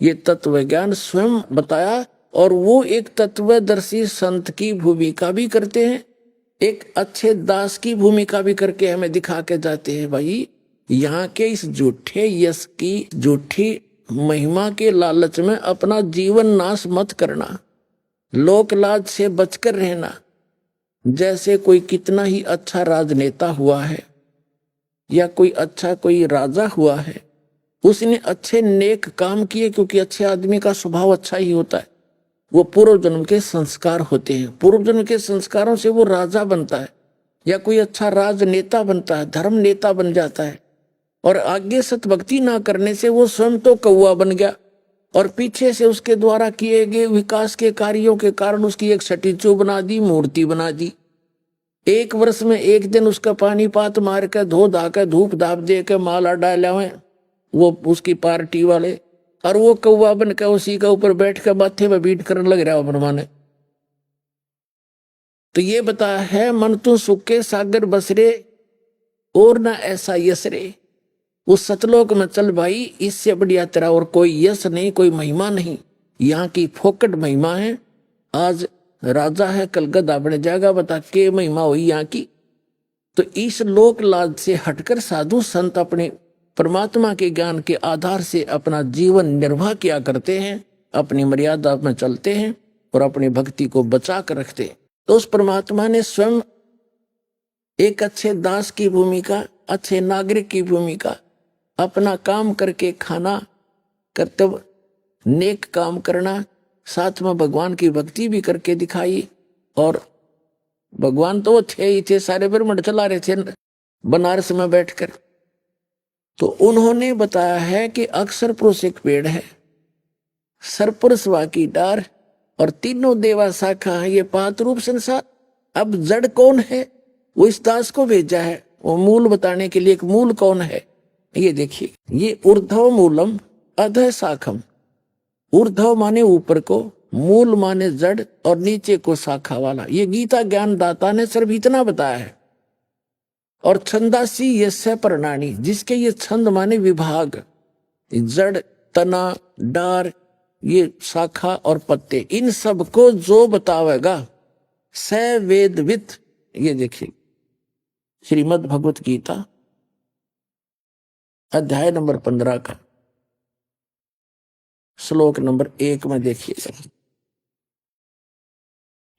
ये तत्व ज्ञान स्वयं बताया और वो एक तत्वदर्शी संत की भूमिका भी करते हैं, एक अच्छे दास की भूमिका भी करके हमें दिखा के जाते हैं। भाई, यहाँ के इस झूठे यश की, झूठी महिमा के लालच में अपना जीवन नाश मत करना, लोक लाज से बचकर रहना। जैसे कोई कितना ही अच्छा राजनेता हुआ है या कोई अच्छा कोई राजा हुआ है, उसने अच्छे नेक काम किए, क्योंकि अच्छे आदमी का स्वभाव अच्छा ही होता है। वो पूर्व जन्म के संस्कार होते हैं, पूर्व जन्म के संस्कारों से वो राजा बनता है या कोई अच्छा राजनेता बनता है, धर्म नेता बन जाता है। और आगे सतभक्ति ना करने से वो स्वयं तो कौवा बन गया और पीछे से उसके द्वारा किए गए विकास के कार्यों के कारण उसकी एक स्टैचू बना दी, मूर्ति बना दी। एक वर्ष में एक दिन उसका पानी पात मार के, धो धा के, धूप धाप दे के, माला डाला हुए वो उसकी पार्टी वाले, और वो कौवा बन के उसी के ऊपर बैठ के माथे में बीट करने लग रहा है मनमाने। तो ये बताया है, मन तू सुखे सागर बसरे और ना ऐसा यश रे। उस सतलोक में चल भाई, इससे बढ़िया तेरा और कोई यश नहीं, कोई महिमा नहीं। यहाँ की फोकट महिमा है। आज राजा है, कल गधा बन जाएगा, बता के महिमा हुई यहाँ की। तो इस लोक लाज से हटकर साधु संत अपने परमात्मा के ज्ञान के आधार से अपना जीवन निर्वाह किया करते हैं, अपनी मर्यादा में चलते हैं और अपनी भक्ति को बचा कर रखते हैं। तो उस परमात्मा ने स्वयं एक अच्छे दास की भूमिका, अच्छे नागरिक की भूमिका, अपना काम करके खाना, कर्तव्य, नेक काम करना, साथ में भगवान की भक्ति भी करके दिखाई। और भगवान तो वो थे ही थे, सारे ब्रह्मांड चला रहे थे बनारस में बैठकर। तो उन्होंने बताया है कि अक्षर पुरुष एक पेड़ है, सरपुरुष वा की डार और तीनों देवा शाखा है ये पात रूप संसार। अब जड़ कौन है, वो इस दास को भेजा है वो मूल बताने के लिए। एक मूल कौन है ये देखिए, ये ऊर्ध्व मूलम अधः शाखम। ऊर्ध्व माने ऊपर को, मूल माने जड़ और नीचे को शाखा वाला। ये गीता ज्ञान दाता ने सिर्फ इतना बताया है। और छंदासी यस्य प्रणानी, जिसके ये छंद माने विभाग, जड़, तना, डार, ये शाखा और पत्ते, इन सब को जो बतावेगा स वेदवित। ये देखिए श्रीमद् भगवत गीता अध्याय नंबर 15 का श्लोक नंबर 1 में देखिए,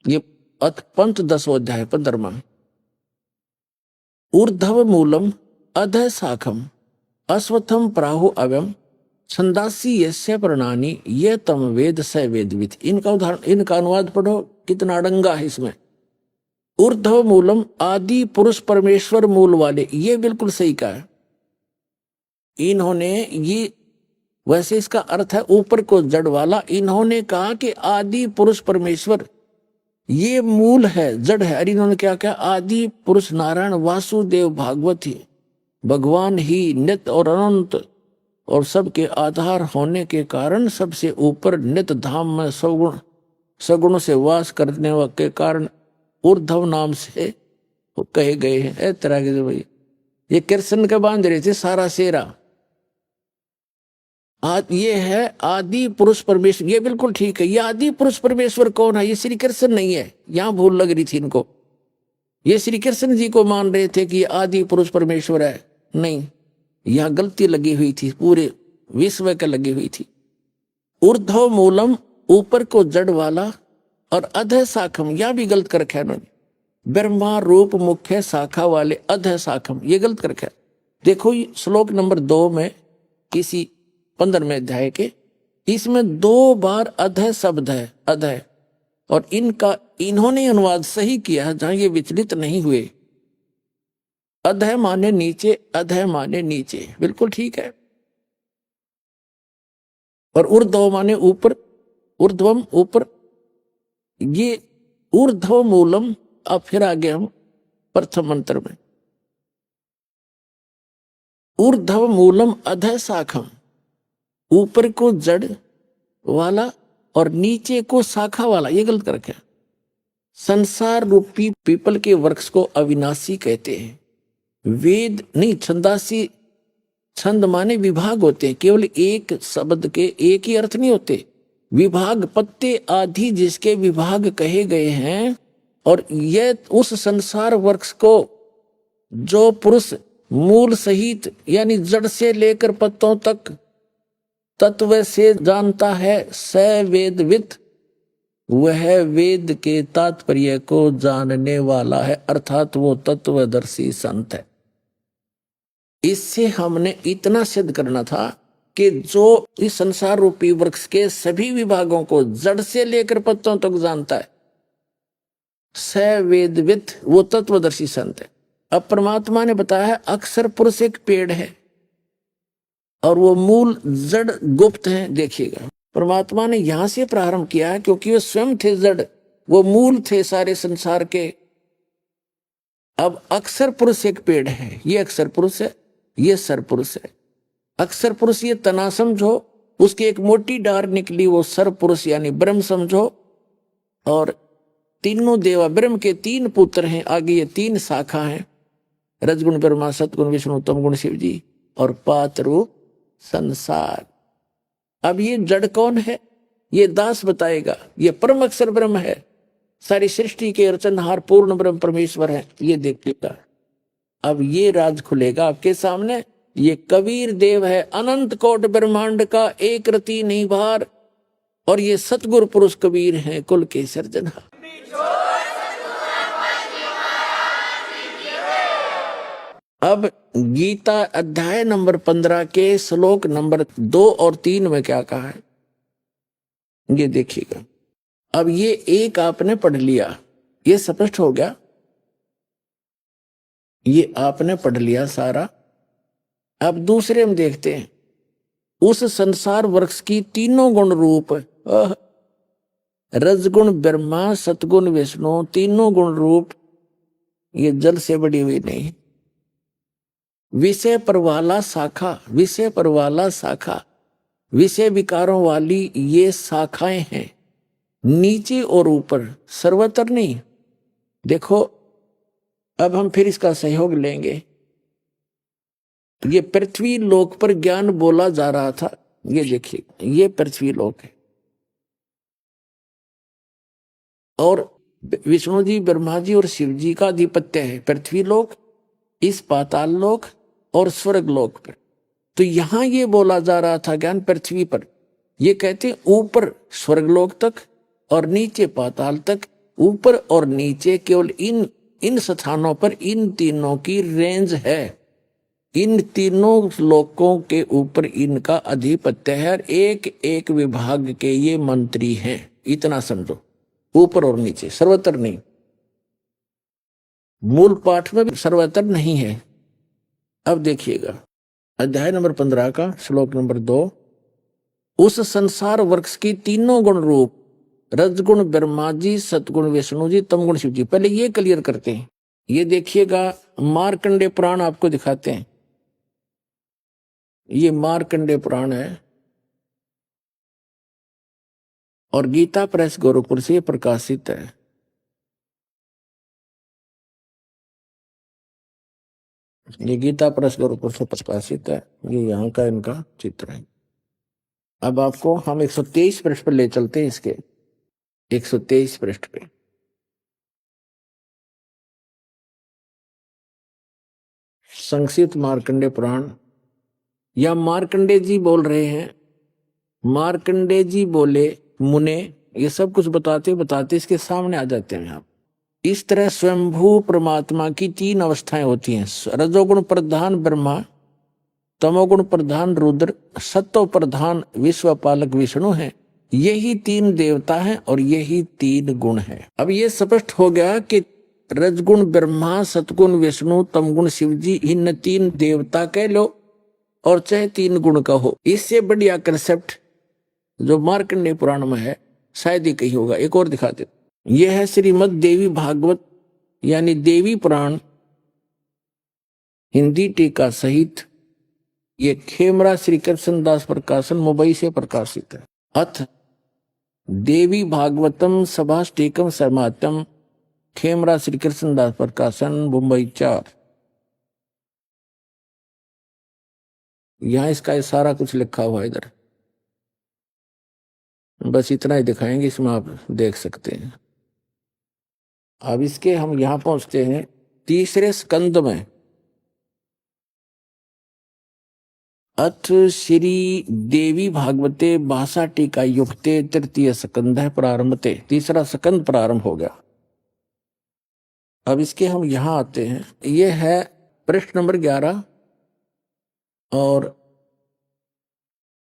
ये पंचदशो अध्याय 15वां। ऊर्ध्व मूलम अधः शाखम अश्वत्थम प्राहु अव्यम छंदासी यस्य प्रणानी ये तम वेद स वेदवित। इनका उदाहरण, इनका अनुवाद पढ़ो, कितना अड़ंगा है इसमें। ऊर्ध्व मूलम, आदि पुरुष परमेश्वर मूल वाले, ये बिल्कुल सही कहा है इन्होंने। ये वैसे इसका अर्थ है ऊपर को जड़ वाला। इन्होंने कहा कि आदि पुरुष परमेश्वर ये मूल है, जड़ है। और इन्होंने क्या कहा, आदि पुरुष नारायण वासुदेव भागवत ही भगवान ही नित्य और अनंत और सबके आधार होने के कारण सबसे ऊपर नित्य धाम में सगुण से वास करने के कारण ऊर्ध्व नाम से कहे गए हैं। इस तरह के भाई ये कृष्ण के बांध रहे थे सारा सेरा। ये है आदि पुरुष परमेश्वर, ये बिल्कुल ठीक है। ये आदि पुरुष परमेश्वर कौन है? ये श्री कृष्ण नहीं है, यहां भूल लग रही थी इनको। ये श्री कृष्ण जी को मान रहे थे कि ये आदि पुरुष परमेश्वर है, नहीं, यहां गलती लगी हुई थी, पूरे विश्व के लगी हुई थी। ऊर्ध्व मूलम, ऊपर को जड़ वाला, और अधः शाखम, यह भी गलत कर रखा है उन्होंने। ब्रह्मा रूप मुख्य शाखा वाले अधः शाखम, ये गलत कर रखा है। देखो श्लोक नंबर 2 में किसी 15वें अध्याय के, इसमें 2 बार अधः शब्द है, अधः, और इनका इन्होंने अनुवाद सही किया है जहां ये विचलित नहीं हुए। अधः माने नीचे, अधः माने नीचे, बिल्कुल ठीक है। और ऊर्ध्व माने ऊपर, ऊर्ध्वम ऊपर, ये ऊर्ध्व मूलम। अब फिर आगे हम प्रथम मंत्र में, ऊर्ध्व मूलम अधः शाखम, ऊपर को जड़ वाला और नीचे को शाखा वाला, ये गलत कर रखा है। संसार रूपी पीपल के वृक्ष को अविनाशी कहते हैं। वेद नहीं, छंदासी, छंद माने विभाग होते हैं, केवल एक शब्द के एक ही अर्थ नहीं होते। विभाग, पत्ते आदि जिसके विभाग कहे गए हैं। और यह उस संसार वृक्ष को जो पुरुष मूल सहित यानी जड़ से लेकर पत्तों तक तत्व से जानता है, स वेदवित, वह वेद के तात्पर्य को जानने वाला है, अर्थात वो तत्वदर्शी संत है। इससे हमने इतना सिद्ध करना था कि जो इस संसार रूपी वृक्ष के सभी विभागों को जड़ से लेकर पत्तों तक जानता है, स वेदवित, वो तत्वदर्शी संत है। अब परमात्मा ने बताया है अक्षर पुरुष एक पेड़ है और वो मूल जड़ गुप्त है। देखिएगा परमात्मा ने यहां से प्रारंभ किया है क्योंकि वो स्वयं थे जड़, वो मूल थे सारे संसार के। अब अक्षर पुरुष एक पेड़ है, ये अक्षर पुरुष है, ये सर पुरुष है। अक्षर पुरुष ये तना समझो, उसकी एक मोटी डार निकली, वो सर पुरुष यानी ब्रह्म समझो। और तीनों देवा ब्रह्म के 3 पुत्र हैं, आगे ये 3 शाखा हैं, रजगुण ब्रह्मा, सतगुण विष्णु, तमगुण शिव जी, और पातरू संसार। अब ये जड़ कौन है? ये दास बताएगा। ये परम अक्षर ब्रह्म है, सारी सृष्टि के रचनहार पूर्ण ब्रह्म परमेश्वर है, ये देखिएगा। अब ये राज खुलेगा आपके सामने। ये कबीर देव है, अनंत कोट ब्रह्मांड का एक रति नहीं भार, और ये सतगुरु पुरुष कबीर हैं, कुल के सर्जनहार। अब गीता अध्याय नंबर 15 के श्लोक नंबर 2 और 3 में क्या कहा है, ये देखिएगा। अब ये एक आपने पढ़ लिया, ये स्पष्ट हो गया, ये आपने पढ़ लिया सारा। अब दूसरे में देखते हैं, उस संसार वृक्ष की 3 गुण रूप, रजगुण ब्रह्मा, सतगुण विष्णु, 3 गुण रूप, ये जल से बड़ी हुई नहीं। विषय पर वाला शाखा, विषय पर वाला शाखा, विषय विकारों वाली ये शाखाएं हैं, नीचे और ऊपर, सर्वत्र नहीं। देखो अब हम फिर इसका सहयोग लेंगे। ये पृथ्वी लोक पर ज्ञान बोला जा रहा था, ये देखिए, ये पृथ्वी लोक है, और विष्णु जी, ब्रह्मा जी और शिव जी का आधिपत्य है पृथ्वी लोक, इस पाताल लोक और स्वर्ग लोक पर। तो यहां ये बोला जा रहा था ज्ञान पृथ्वी पर, ये कहते हैं ऊपर स्वर्गलोक तक और नीचे पाताल तक। ऊपर और नीचे केवल इन स्थानों पर इन तीनों की रेंज है, इन तीनों लोकों के ऊपर इनका अधिपत्य है और एक एक विभाग के ये मंत्री हैं। इतना समझो, ऊपर और नीचे, सर्वत्र नहीं। मूल पाठ में भी सर्वत्र नहीं है। अब देखिएगा अध्याय नंबर 15 का श्लोक नंबर 2। उस संसार वृक्ष की तीनों गुण रूप रजगुण ब्रह्मा जी, सतगुण विष्णु जी, तमगुण शिव जी। पहले ये क्लियर करते हैं। ये देखिएगा मार्कंडेय पुराण आपको दिखाते हैं। ये मार्कंडेय पुराण है और गीता प्रेस गोरखपुर से प्रकाशित है। ये गीता प्रेस गोरखपुर से प्रकाशित है। ये यहाँ का इनका चित्र है। अब आपको हम 123 पृष्ठ पर ले चलते हैं। इसके 123 पृष्ठ पे संक्षिप्त मार्कंडेय पुराण, या मार्कंडेय जी बोल रहे हैं। मार्कंडेय जी बोले मुने, ये सब कुछ बताते बताते इसके सामने आ जाते हैं आप। इस तरह स्वयंभू परमात्मा की 3 अवस्थाएं होती हैं। रजोगुण प्रधान ब्रह्मा, तमोगुण प्रधान रुद्र, सत्व प्रधान विश्वपालक विष्णु है। यही 3 देवता हैं और यही 3 गुण है। अब ये स्पष्ट हो गया कि रजगुण ब्रह्मा, सतगुण विष्णु, तमगुण शिव जी, इन 3 देवता कह लो और चाहे 3 गुण कहो। इससे बढ़िया कंसेप्ट जो मार्कंडेय पुराण में है शायद ही कहीं होगा। एक और दिखा दे। यह है श्रीमद् देवी भागवत यानी देवी पुराण हिंदी टीका सहित। ये खेमरा श्री कृष्ण दास प्रकाशन मुंबई से प्रकाशित है। अथ देवी भागवतम सभाष्टिकम समात्यम, खेमरा श्री कृष्ण दास प्रकाशन मुंबई 4। यहां इसका सारा कुछ लिखा हुआ है इधर। बस इतना ही दिखाएंगे, इसमें आप देख सकते हैं। अब इसके हम यहां पहुंचते हैं 3रे स्कंद में। अथ श्री देवी भागवते भाषा टीका युक्ते 3य स्कंद है प्रारंभते। 3रा स्कंद प्रारंभ हो गया। अब इसके हम यहां आते हैं। यह है पृष्ठ नंबर 11 और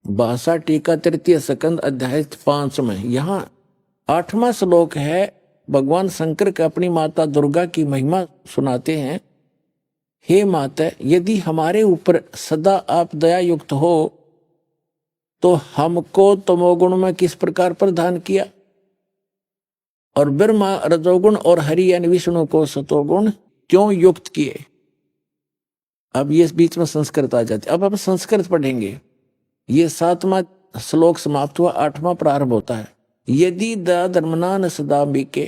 भाषा टीका 3य स्कंद अध्याय 5 में। यहां 8वां श्लोक है। भगवान शंकर के अपनी माता दुर्गा की महिमा सुनाते हैं। हे माता, यदि हमारे ऊपर सदा आप दया युक्त हो तो हमको तमोगुण में किस प्रकार प्रदान किया, और ब्रह्मा रजोगुण और हरि यानी विष्णु को सतोगुण क्यों युक्त किए। अब ये बीच में संस्कृत आ जाती। अब संस्कृत पढ़ेंगे। ये 7वां श्लोक समाप्त हुआ, 8वां प्रारंभ होता है। यदि धर्मनान सदाम्बिके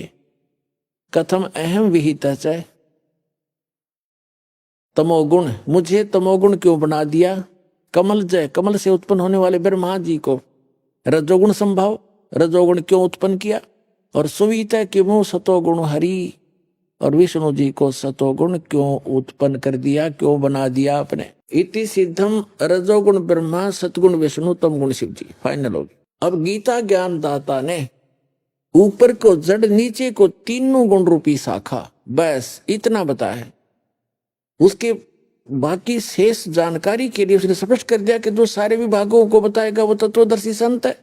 कथम अहम विहित है तमोगुण, मुझे तमोगुण क्यों बना दिया। कमल जय, कमल से उत्पन्न होने वाले ब्रह्मा जी को रजोगुण संभाव, रजोगुण क्यों उत्पन्न किया। और सुविता क्यों सतोगुण हरि और विष्णु जी को सतोगुण क्यों उत्पन्न कर दिया, क्यों बना दिया आपने। इति सिद्धम रजोगुण ब्रह्मा, सतगुण विष्णु, तमगुण शिव जी। फाइनल हो गया। अब गीता ज्ञान दाता ने ऊपर को जड़, नीचे को तीनों गुण रूपी शाखा, बस इतना बताया। उसके बाकी शेष जानकारी के लिए उसने स्पष्ट कर दिया कि जो सारे विभागों को बताएगा वो तत्वदर्शी संत है।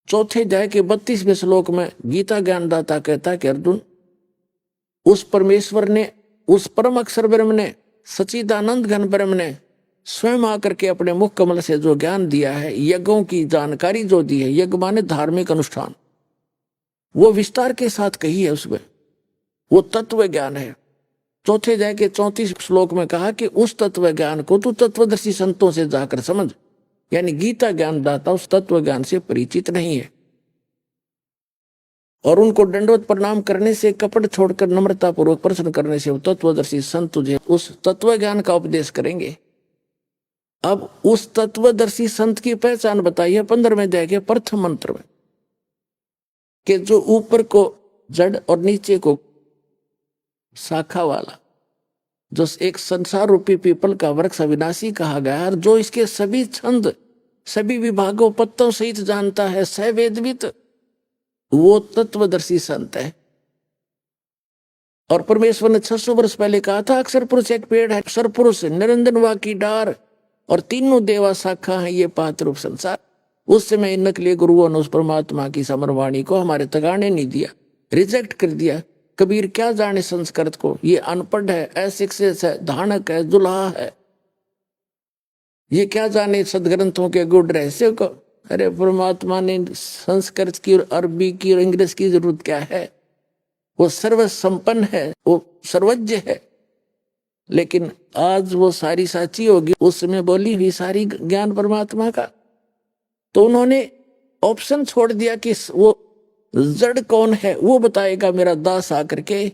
चौथे अध्याय के 32वें श्लोक में गीता ज्ञानदाता कहता है कि अर्जुन, उस परमेश्वर ने, उस परम अक्षर ब्रह्म ने, सच्चिदानंद घन ब्रह्म ने स्वयं आकर के अपने मुख कमल से जो ज्ञान दिया है, यज्ञों की जानकारी जो दी है, यज्ञ माने धार्मिक अनुष्ठान, वो विस्तार के साथ कही है। उसमें वो तत्व ज्ञान है। चौथे अध्याय के 34 श्लोक में कहा कि उस तत्व ज्ञान को तू तत्वदर्शी संतों से जाकर समझ। यानी गीता ज्ञानदाता उस तत्व ज्ञान से परिचित नहीं है और उनको दंडवत प्रणाम करने से, कपट छोड़कर नम्रता पूर्वक प्रश्न करने से वो तत्वदर्शी संत तुझे उस तत्व ज्ञान का उपदेश करेंगे। अब उस तत्वदर्शी संत की पहचान बताई है 15वें अध्याय के प्रथम मंत्र में। कि जो ऊपर को जड़ और नीचे को शाखा वाला, जो एक संसार रूपी पीपल का वृक्ष अविनाशी कहा गया है, और जो इसके सभी छंद सभी विभागों पत्तों सहित जानता है, सवेदवित, वो तत्वदर्शी संत है। और परमेश्वर ने 600 वर्ष पहले कहा था, अक्षर पुरुष एक पेड़ है, अक्षर पुरुष निरंजन वा की डार, और तीनों देवा शाखा है ये पात रूप संसार। उस समय इन नकली गुरुओं ने उस परमात्मा की समरवाणी को हमारे तगाने नहीं दिया, रिजेक्ट कर दिया। कबीर क्या जाने संस्कृत को, ये अनपढ़ है, अशिक्षित है, धानक है, दुल्हा है, ये क्या जाने सदग्रंथों के गुड़ रहस्य को। अरे परमात्मा ने संस्कृत की और अरबी की और इंग्लिश की जरूरत क्या है, वो सर्व संपन्न है, वो सर्वज्ञ है। लेकिन आज वो सारी साची होगी, उस समय बोली हुई सारी ज्ञान परमात्मा का। तो उन्होंने ऑप्शन छोड़ दिया कि वो जड़ कौन है वो बताएगा मेरा दास आकर के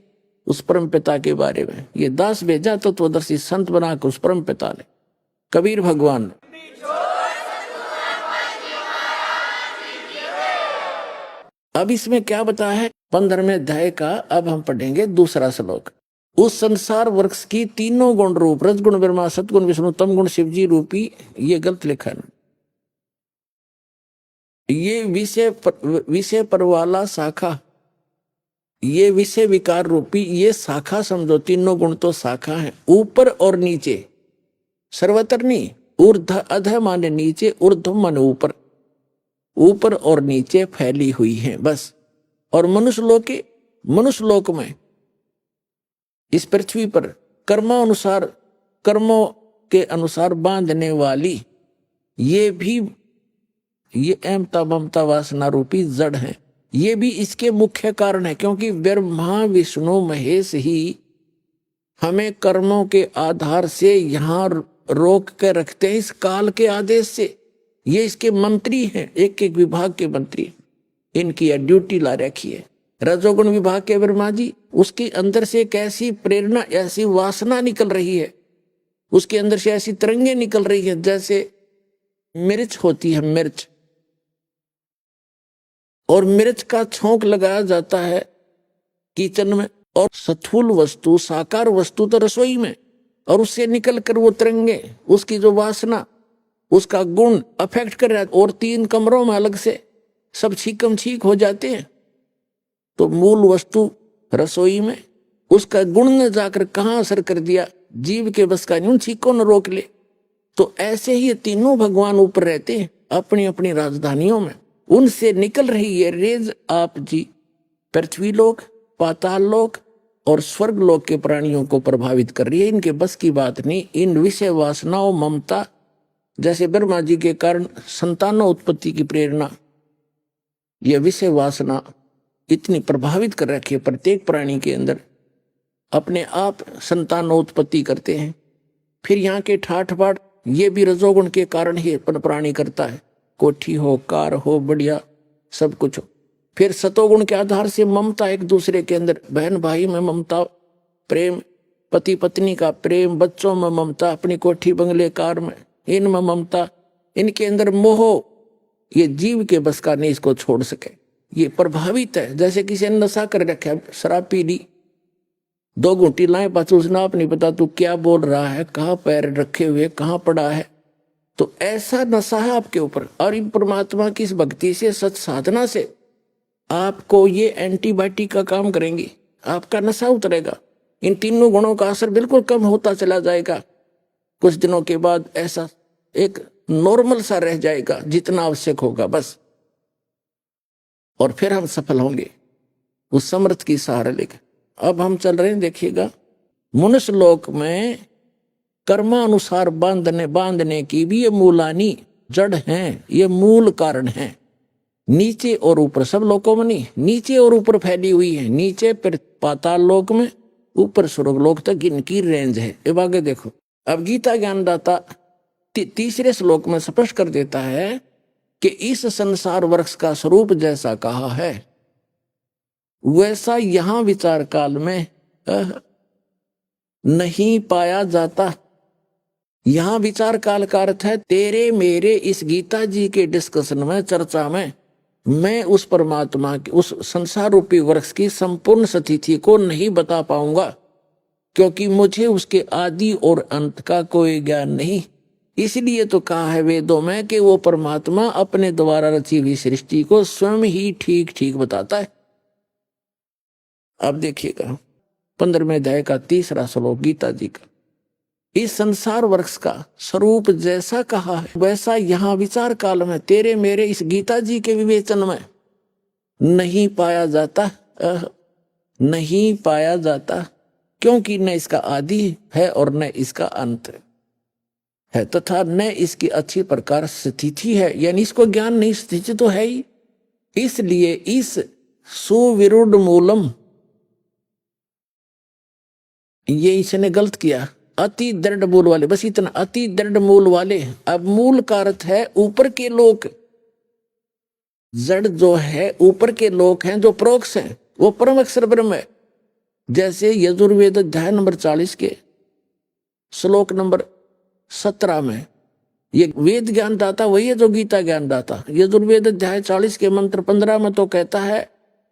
उस परम पिता के बारे में। ये दास भेजा तो तत्वदर्शी संत बना के उस परम पिता ने, कबीर भगवान ने। अब इसमें क्या बताया है 15वें अध्याय का, अब हम पढ़ेंगे दूसरा श्लोक। उस संसार वृक्ष की तीनों गुण रूप, रजगुण ब्रह्मा, सतगुण विष्णु, तम गुण शिवजी रूपी, ये गलत लिखा है, ये विषय पर वाला शाखा, ये विषय विकार रूपी ये शाखा समझो। तीनों गुण तो शाखा है, ऊपर और नीचे, सर्वत्र नहीं, ऊर्ध अध माने नीचे, ऊर्ध्व माने ऊपर, ऊपर और नीचे फैली हुई है बस। और मनुष्य लोक में, इस पृथ्वी पर कर्मों के अनुसार बांधने वाली ये अहमता ममता वासना रूपी जड़ है। ये भी इसके मुख्य कारण है, क्योंकि ब्रह्मा विष्णु महेश ही हमें कर्मों के आधार से यहाँ रोक के रखते हैं इस काल के आदेश से। ये इसके मंत्री हैं, एक एक विभाग के मंत्री, इनकी ड्यूटी ला रखी है। रजोगुण विभाग के ब्रह्मा जी, उसके अंदर से एक ऐसी प्रेरणा, ऐसी वासना निकल रही है, उसके अंदर से ऐसी तरंगे निकल रही है, जैसे मिर्च होती है, मिर्च, और मिर्च का छोंक लगाया जाता है किचन में, और स्थूल वस्तु साकार वस्तु तो रसोई में, और उससे निकल कर वो तरंगे, उसकी जो वासना, उसका गुण अफेक्ट कर रहा है, और 3 कमरों में अलग से सब छीकम छीक हो जाते हैं। तो मूल वस्तु रसोई में, उसका गुण ने जाकर कहाँ असर कर दिया, जीव के बस का नहीं, उन छीकों ने रोक ले। तो ऐसे ही तीनों भगवान ऊपर रहते हैं अपनी अपनी राजधानियों में, उनसे निकल रही है रेज आप जी पृथ्वी लोक, पाताल लोक और स्वर्ग लोक के प्राणियों को प्रभावित कर रही है। इनके बस की बात नहीं। इन विषय वासनाओं, ममता, जैसे ब्रह्मा जी के कारण संतानों उत्पत्ति की प्रेरणा, यह विषय वासना इतनी प्रभावित कर रखी है प्रत्येक प्राणी के अंदर, अपने आप संतानों उत्पत्ति करते हैं। फिर यहाँ के ठाठ बाट, ये भी रजोगुण के कारण ही प्राणी करता है, कोठी हो, कार हो, बढ़िया सब कुछ हो। फिर सतोगुण के आधार से ममता, एक दूसरे के अंदर बहन भाई में ममता, प्रेम, पति पत्नी का प्रेम, बच्चों में ममता, अपनी कोठी बंगले कार में इनमें ममता, इनके अंदर मोह, ये जीव के बस का नहीं, इसको छोड़ सके। ये प्रभावित है, जैसे किसी ने नशा कर रखा है, शराब पी ली, 2 घूंटी लाए, पाछू उसने आप नहीं पता तू क्या बोल रहा है, कहाँ पैर रखे हुए, कहाँ पड़ा है। तो ऐसा नशा है आपके ऊपर। और इन परमात्मा की इस भक्ति से, सत साधना से आपको ये एंटीबायोटिक का काम करेंगी, आपका नशा उतरेगा, इन तीनों गुणों का असर बिल्कुल कम होता चला जाएगा। कुछ दिनों के बाद ऐसा एक नॉर्मल सा रह जाएगा जितना आवश्यक होगा बस, और फिर हम सफल होंगे उस समर्थ की सहारा लेकर। अब हम चल रहे हैं, देखिएगा, मनुष्य लोक में कर्मानुसार बांधने की भी ये मूलानी जड़ हैं, ये मूल कारण हैं। नीचे और ऊपर, सब लोकों में नहीं, नीचे और ऊपर फैली हुई है। नीचे पाताल लोक में, ऊपर स्वर्ग लोक तक इनकी रेंज है। अब आगे देखो, अब गीता ज्ञानदाता तीसरे श्लोक में स्पष्ट कर देता है कि इस संसार वृक्ष का स्वरूप जैसा कहा है वैसा यहां विचार काल में नहीं पाया जाता। यहां विचार काल का अर्थ है तेरे मेरे इस गीता जी के डिस्कशन में, चर्चा में मैं उस परमात्मा की, उस संसार रूपी वृक्ष की संपूर्ण स्थिति को नहीं बता पाऊंगा, क्योंकि मुझे उसके आदि और अंत का कोई ज्ञान नहीं। इसलिए तो कहा है वेदों में कि वो परमात्मा अपने द्वारा रची हुई सृष्टि को स्वयं ही ठीक ठीक बताता है। अब देखिएगा 15वें अध्याय का 3रा श्लोक गीता जी का। इस संसार वृक्ष का स्वरूप जैसा कहा है वैसा यहाँ विचार काल में तेरे मेरे इस गीता जी के विवेचन में नहीं पाया जाता, नहीं पाया जाता, क्योंकि न इसका आदि है और न इसका अंत है, तथा न इसकी अच्छी प्रकार स्थिति है, यानी इसको ज्ञान नहीं, स्थिति तो है ही। इसलिए इस सुविरुद्ध मूलम, ये इसने गलत किया, अति दृढ़ मूल वाले, बस इतना, अति दृढ़ मूल वाले। अब मूल का अर्थ है ऊपर के लोक, जड़ जो है ऊपर के लोक हैं जो प्रोक्ष हैं, वो परम अक्षर ब्रह्म है। जैसे यजुर्वेद अध्याय नंबर 40 के श्लोक नंबर 17 में ये वेद ज्ञान दाता वही है जो गीता ज्ञान दाता। यजुर्वेद अध्याय 40 के मंत्र 15 में तो कहता है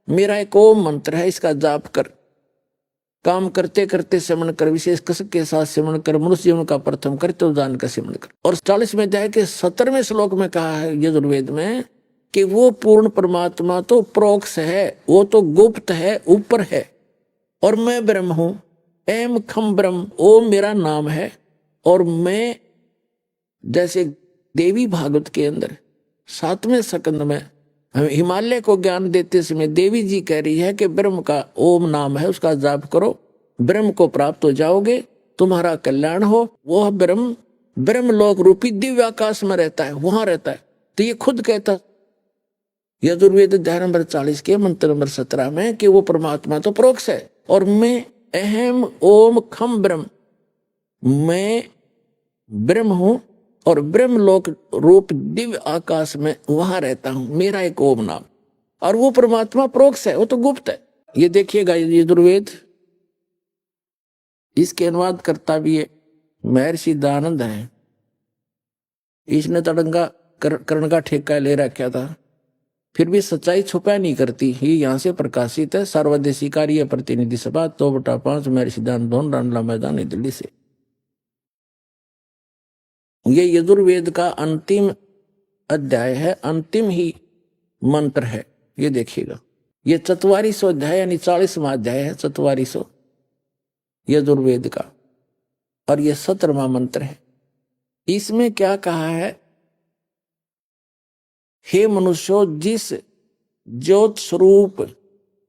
मेरा एक ओम मंत्र है, इसका जाप कर, काम करते करते सिमरण कर, विशेष कसक के साथ सिमरण कर, मनुष्य जीवन का प्रथम कर तो जान का सिमरण कर। और 40वें अध्याय के 17वें श्लोक में कहा है यजुर्वेद में कि वो पूर्ण परमात्मा तो प्रोक्ष है, वो तो गुप्त है, ऊपर है, और मैं ब्रह्म हूं, एम खम ब्रह्म, ओम मेरा नाम है। और मैं, जैसे देवी भागवत के अंदर 7वें स्कंद में हिमालय को ज्ञान देते समय देवी जी कह रही है कि ब्रह्म का ओम नाम है, उसका जाप करो, ब्रह्म को प्राप्त हो जाओगे, तुम्हारा कल्याण हो। वो ब्रह्म ब्रह्मलोक रूपी दिव्य आकाश में रहता है, वहां रहता है। तो ये खुद कहता यजुर्वेद अध्याय नंबर 40 के मंत्र नंबर 17 में कि वो परमात्मा तो प्रोक्ष है, और मैं अहम ओम खम ब्रह्म, मैं ब्रह्म हूं और ब्रह्मलोक रूप दिव्य आकाश में वहां रहता हूं, मेरा एक ओम नाम। और वो परमात्मा प्रोक्ष है, वो तो गुप्त है। ये देखिएगा यजुर्वेद, इसके अनुवाद करता भी है महर्षि दयानंद है। इसने तड़ंगा कर्ण का ठेका ले रखा था, फिर भी सच्चाई छुपा नहीं करती। ये यहाँ से प्रकाशित है, सर्वदेशी कार्य प्रतिनिधि सभा 2/5 महर्षि दयानंद रांडला मैदान नई दिल्ली से। ये यजुर्वेद का अंतिम अध्याय है, अंतिम ही मंत्र है। ये देखिएगा, ये 4400 अध्याय यानी 40वां अध्याय है, 4400 यजुर्वेद का, और ये 17वां मंत्र है। इसमें क्या कहा है, हे मनुष्यों, जिस ज्योत स्वरूप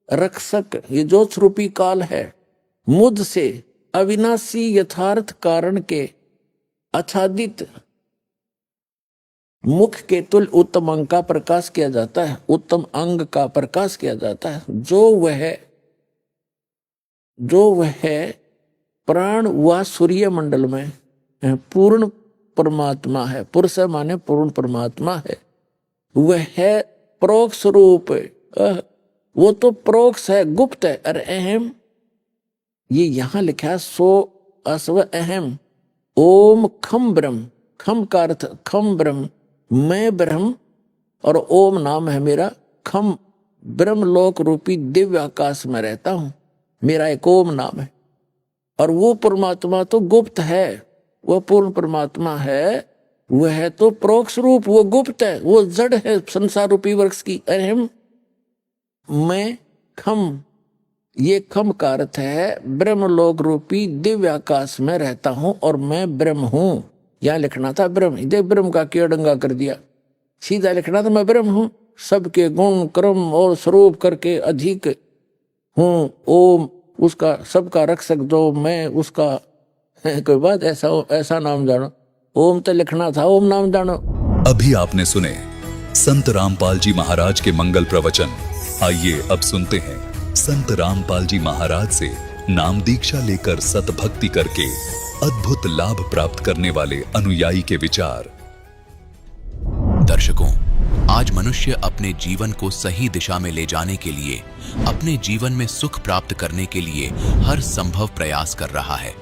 रक्षक, ये ज्योत स्वरूपी काल है, मुझ से अविनाशी यथार्थ कारण के आच्छादित मुख के तुल उत्तम अंग का प्रकाश किया जाता है, उत्तम अंग का प्रकाश किया जाता है। जो वह प्राण व सूर्य मंडल में पूर्ण परमात्मा है, पुरुष माने पूर्ण परमात्मा है, वह है प्रोक्ष रूप, वो तो प्रोक्ष है, गुप्त है। अरे अहम, ये यहां लिखा है सो अस्व अहम ओम खम ब्रह्म, खम का अर्थ खम ब्रह्म, मैं ब्रह्म, और ओम नाम है मेरा, खम ब्रह्मलोक रूपी दिव्य आकाश में रहता हूं, मेरा एक ओम नाम है। और वो परमात्मा तो गुप्त है, वह पूर्ण परमात्मा है, वह तो प्रोक्ष रूप, वो गुप्त है, वो जड़ है संसार रूपी वृक्ष की। अहम मैं खम, ये खम का अर्थ है ब्रह्मलोक रूपी दिव्य आकाश में रहता हूं और मैं ब्रह्म हूं। यहां लिखना था ब्रह्म, इधर ब्रह्म का क्यों डंगा कर दिया, सीधा लिखना था मैं ब्रह्म हूं, सबके गुण क्रम और स्वरूप करके अधिक हूं, ओम उसका सबका रक्षक जो मैं उसका कोई बात ऐसा नाम जानो, ओम तो लिखना था ओम नाम जानो। अभी आपने सुने संत रामपाल जी महाराज के मंगल प्रवचन। आइए अब सुनते हैं संत रामपाल जी महाराज से नाम दीक्षा लेकर सतभक्ति करके अद्भुत लाभ प्राप्त करने वाले अनुयायी के विचार। दर्शकों, आज मनुष्य अपने जीवन को सही दिशा में ले जाने के लिए, अपने जीवन में सुख प्राप्त करने के लिए हर संभव प्रयास कर रहा है,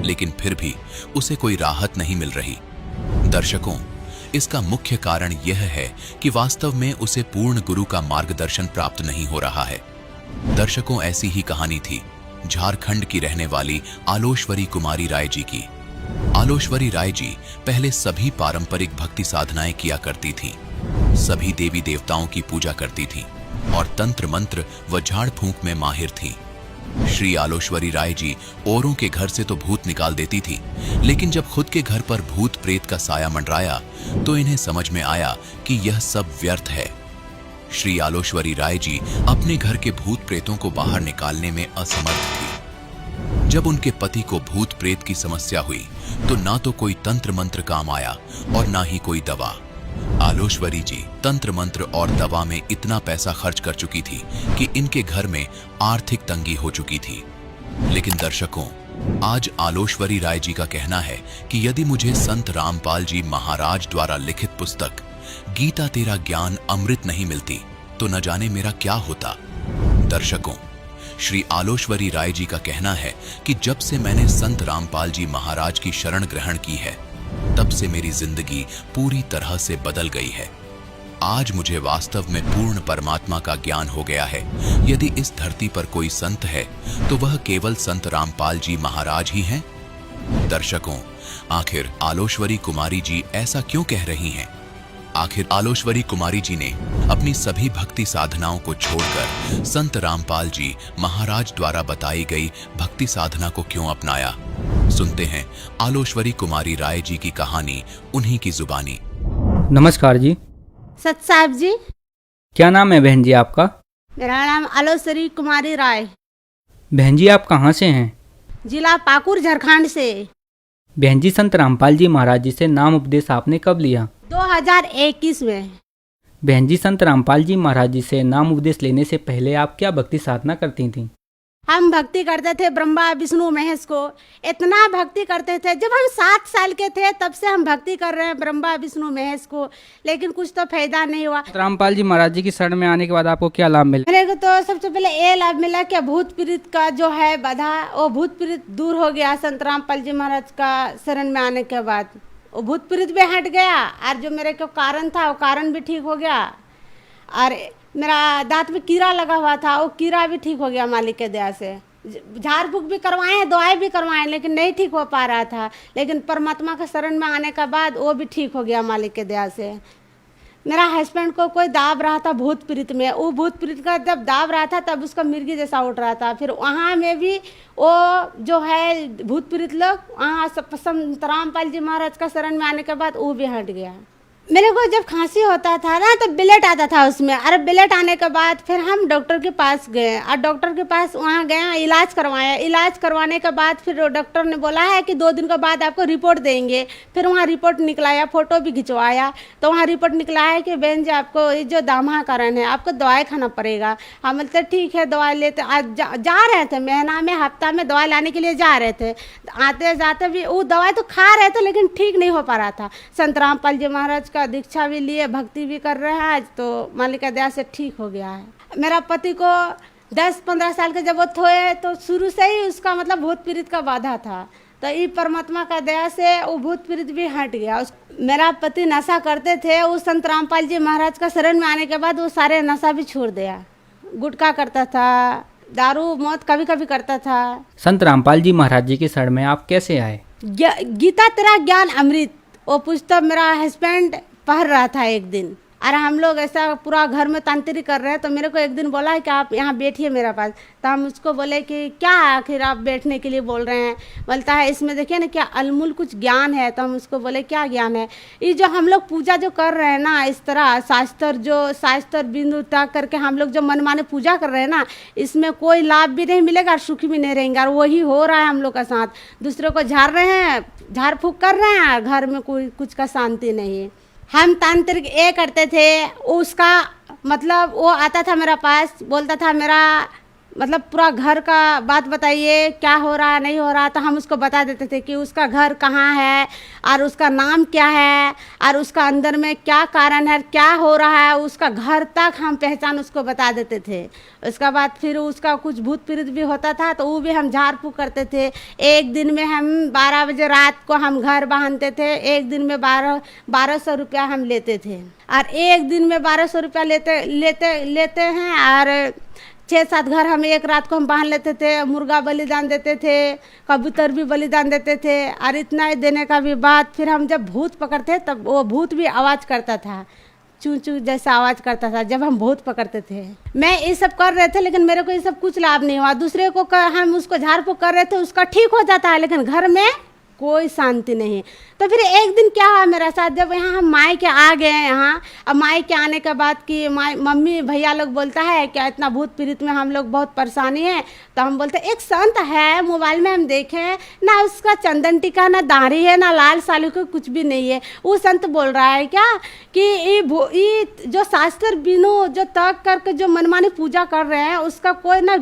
लेकिन फिर भी उसे कोई राहत नहीं मिल रही। दर्शकों, इसका मुख्य कारण यह है कि वास्तव में उसे पूर्ण गुरु का मार्गदर्शन प्राप्त नहीं हो रहा है। दर्शकों, ऐसी ही कहानी थी झारखंड की रहने वाली आलोश्वरी कुमारी राय जी की। आलोश्वरी राय जी पहले सभी पारंपरिक भक्ति साधनाएं किया करती थीं, सभी देवी देवताओं की पूजा करती थीं और तंत्र मंत्र व झाड़ फूंक में माहिर थीं। श्री आलोश्वरी राय जी औरों के घर से तो भूत निकाल देती थी, लेकिन जब खुद के घर पर भूत प्रेत का साया मंडराया तो इन्हें समझ में आया कि यह सब व्यर्थ है। श्री आलोश्वरी राय जी अपने घर के भूत प्रेतों को बाहर निकालने में असमर्थ थी। जब उनके पति को भूत प्रेत की समस्या हुई तो ना तो कोई तंत्र मंत्र काम आया और ना ही कोई दवा। आलोश्वरी जी तंत्र मंत्र और दवा में इतना पैसा खर्च कर चुकी थी कि इनके घर में आर्थिक तंगी हो चुकी थी। लेकिन दर्शकों, आज आलोश्वरी राय जी का कहना है कि यदि मुझे संत रामपाल जी महाराज द्वारा लिखित पुस्तक गीता तेरा ज्ञान अमृत नहीं मिलती तो न जाने मेरा क्या होता। दर्शकों, श्री आलोश्वरी राय जी का कहना है कि जब से मैंने संत रामपाल जी महाराज की शरण ग्रहण की है तब से मेरी जिंदगी पूरी तरह से बदल गई है। आज मुझे वास्तव में पूर्ण परमात्मा का ज्ञान हो गया है। यदि इस धरती पर कोई संत है तो वह केवल संत रामपाल जी महाराज ही हैं। दर्शकों, आखिर आलोश्वरी कुमारी जी ऐसा क्यों कह रही हैं? आखिर आलोश्वरी कुमारी जी ने अपनी सभी भक्ति साधनाओं को छोड़कर संत रामपाल जी महाराज द्वारा बताई गई भक्ति साधना को क्यों अपनाया? सुनते हैं आलोश्वरी कुमारी राय जी की कहानी उन्हीं की जुबानी। नमस्कार जी। सत साहब जी। क्या नाम है बहन जी आपका? मेरा नाम आलोश्वरी कुमारी राय। बहन जी आप कहाँ से हैं? जिला पाकुड़ झारखंड से। बहन जी, संत रामपाल जी महाराज जी से नाम उपदेश आपने कब लिया? 2021 में। बहन जी, संत रामपाल जी महाराज जी से नाम उपदेश लेने से पहले आप क्या भक्ति साधना करती थीं? हम भक्ति करते थे ब्रह्मा विष्णु महेश को। इतना भक्ति करते थे, जब हम 7 साल के थे तब से हम भक्ति कर रहे हैं ब्रह्मा विष्णु महेश को, लेकिन कुछ तो फायदा नहीं हुआ। रामपाल जी महाराज जी की शरण में आने के बाद आपको क्या लाभ मिला? मेरे को तो सबसे पहले ये लाभ मिला कि भूत प्रेत का जो है बाधा, वो भूत प्रेत दूर हो गया। संत रामपाल जी महाराज का शरण में आने के बाद वो भूत प्रेत भी हट गया और जो मेरे को कारण था वो कारण भी ठीक हो गया। और मेरा दांत में कीड़ा लगा हुआ था, वो कीड़ा भी ठीक हो गया मालिक के दया से। झाड़ फूक भी करवाए, दवाई भी करवाए, लेकिन नहीं ठीक हो पा रहा था। लेकिन परमात्मा के शरण में आने के बाद वो भी ठीक हो गया मालिक के दया से। मेरा हस्बैंड को कोई दाब रहा था भूत प्रेत में, वो भूत प्रेत का जब दाब रहा था तब उसका मिर्गी जैसा उठ रहा था। फिर वहाँ में भी वो जो है भूत प्रेत लोग वहाँ संत रामपाल जी महाराज का शरण में आने के बाद वो भी हट गया। मेरे को जब खांसी होता था ना तो ब्लड आता था उसमें। अरे ब्लड आने के बाद फिर हम डॉक्टर के पास गए और डॉक्टर के पास वहाँ गए, इलाज करवाया। इलाज करवाने के बाद फिर डॉक्टर ने बोला है कि 2 दिन के बाद आपको रिपोर्ट देंगे। फिर वहाँ रिपोर्ट निकलाया, फ़ोटो भी खिंचवाया, तो वहाँ रिपोर्ट निकला है कि बहन जी आपको ये जो दामा कारण है आपको दवाई खाना पड़ेगा। हम बोलते ठीक है दवाई लेते। आज जा रहे थे, महीना में हफ्ता में दवाई लाने के लिए जा रहे थे। आते जाते भी वो दवाई तो खा रहे थे लेकिन ठीक नहीं हो पा रहा था। संत रामपाल जी महाराज का दीक्षा भी लिए, भक्ति भी कर रहे हैं आज, तो मालिक का दया से ठीक हो गया है। मेरा पति को 10-15 साल के जब वो थे तो शुरू से ही उसका मतलब भूत प्रेत का बाधा था, तो ये परमात्मा का दया से वो भूत प्रेत भी हट गया। मेरा पति नशा करते थे, वो संत रामपाल जी महाराज का शरण में आने के बाद वो सारे नशा भी छोड़ दिया। गुटखा करता था, दारू मौत कभी कभी करता था। संत रामपाल जी महाराज जी के शरण में आप कैसे आए? गीता तेरा ज्ञान अमृत वो पुस्तक मेरा हस्बैंड पढ़ रहा था एक दिन, और हम लोग ऐसा पूरा घर में तांत्रिक कर रहे हैं, तो मेरे को एक दिन बोला है कि आप यहाँ बैठिए मेरे पास। तो हम उसको बोले कि क्या आखिर आप बैठने के लिए बोल रहे हैं? बोलता है इसमें देखिए ना क्या अनमोल कुछ ज्ञान है। तो हम उसको बोले क्या ज्ञान है? ये जो हम लोग पूजा जो कर रहे हैं ना, इस तरह शास्त्र बिंदु तक करके हम लोग जो मनमाने पूजा कर रहे हैं ना, इसमें कोई लाभ भी नहीं मिलेगा और सुखी भी नहीं रहेंगे। और वही हो रहा है हम लोग का साथ, दूसरों को झाड़ रहे हैं, झाड़ फूक कर रहे हैं, घर में कोई कुछ का शांति नहीं है। हम तांत्रिक ये करते थे, उसका मतलब वो आता था मेरा पास, बोलता था मेरा मतलब पूरा घर का बात बताइए, क्या हो रहा नहीं हो रहा, तो हम उसको बता देते थे कि उसका घर कहाँ है और उसका नाम क्या है और उसका अंदर में क्या कारण है, क्या हो रहा है, उसका घर तक हम पहचान उसको बता देते थे। उसका बाद फिर उसका कुछ भूत प्रेत भी होता था तो वो भी हम झाड़ फूँक करते थे। एक दिन में हम 12 बजे रात को हम घर बांधते थे, एक दिन में 1200 रुपया हम लेते थे और एक दिन में 1200 रुपया लेते हैं और 6-7 घर हम एक रात को हम बांध लेते थे। मुर्गा बलिदान देते थे, कबूतर भी बलिदान देते थे और इतना ही देने का भी बाद फिर हम जब भूत पकड़ते तब वो भूत भी आवाज़ करता था, चू चू जैसा आवाज़ करता था जब हम भूत पकड़ते थे। मैं ये सब कर रहे थे लेकिन मेरे को ये सब कुछ लाभ नहीं हुआ। दूसरे को हम उसको झाड़ फूँक कर रहे थे, उसका ठीक हो जाता है लेकिन घर में कोई शांति नहीं। तो फिर एक दिन क्या हुआ मेरा साथ, जब यहाँ हम मायके आ गए यहाँ, अब मायके आने के बाद कि मम्मी भैया लोग बोलता है क्या इतना भूत पीड़ित में हम लोग बहुत परेशानी है। तो हम बोलते एक संत है, मोबाइल में हम देखे ना, उसका चंदन टीका ना दाढ़ी है ना लाल सालू को कुछ भी नहीं है। वो संत बोल रहा है क्या कि ये जो शास्त्र बिनु जो तक करके जो मनमानी पूजा कर रहे हैं उसका कोई ना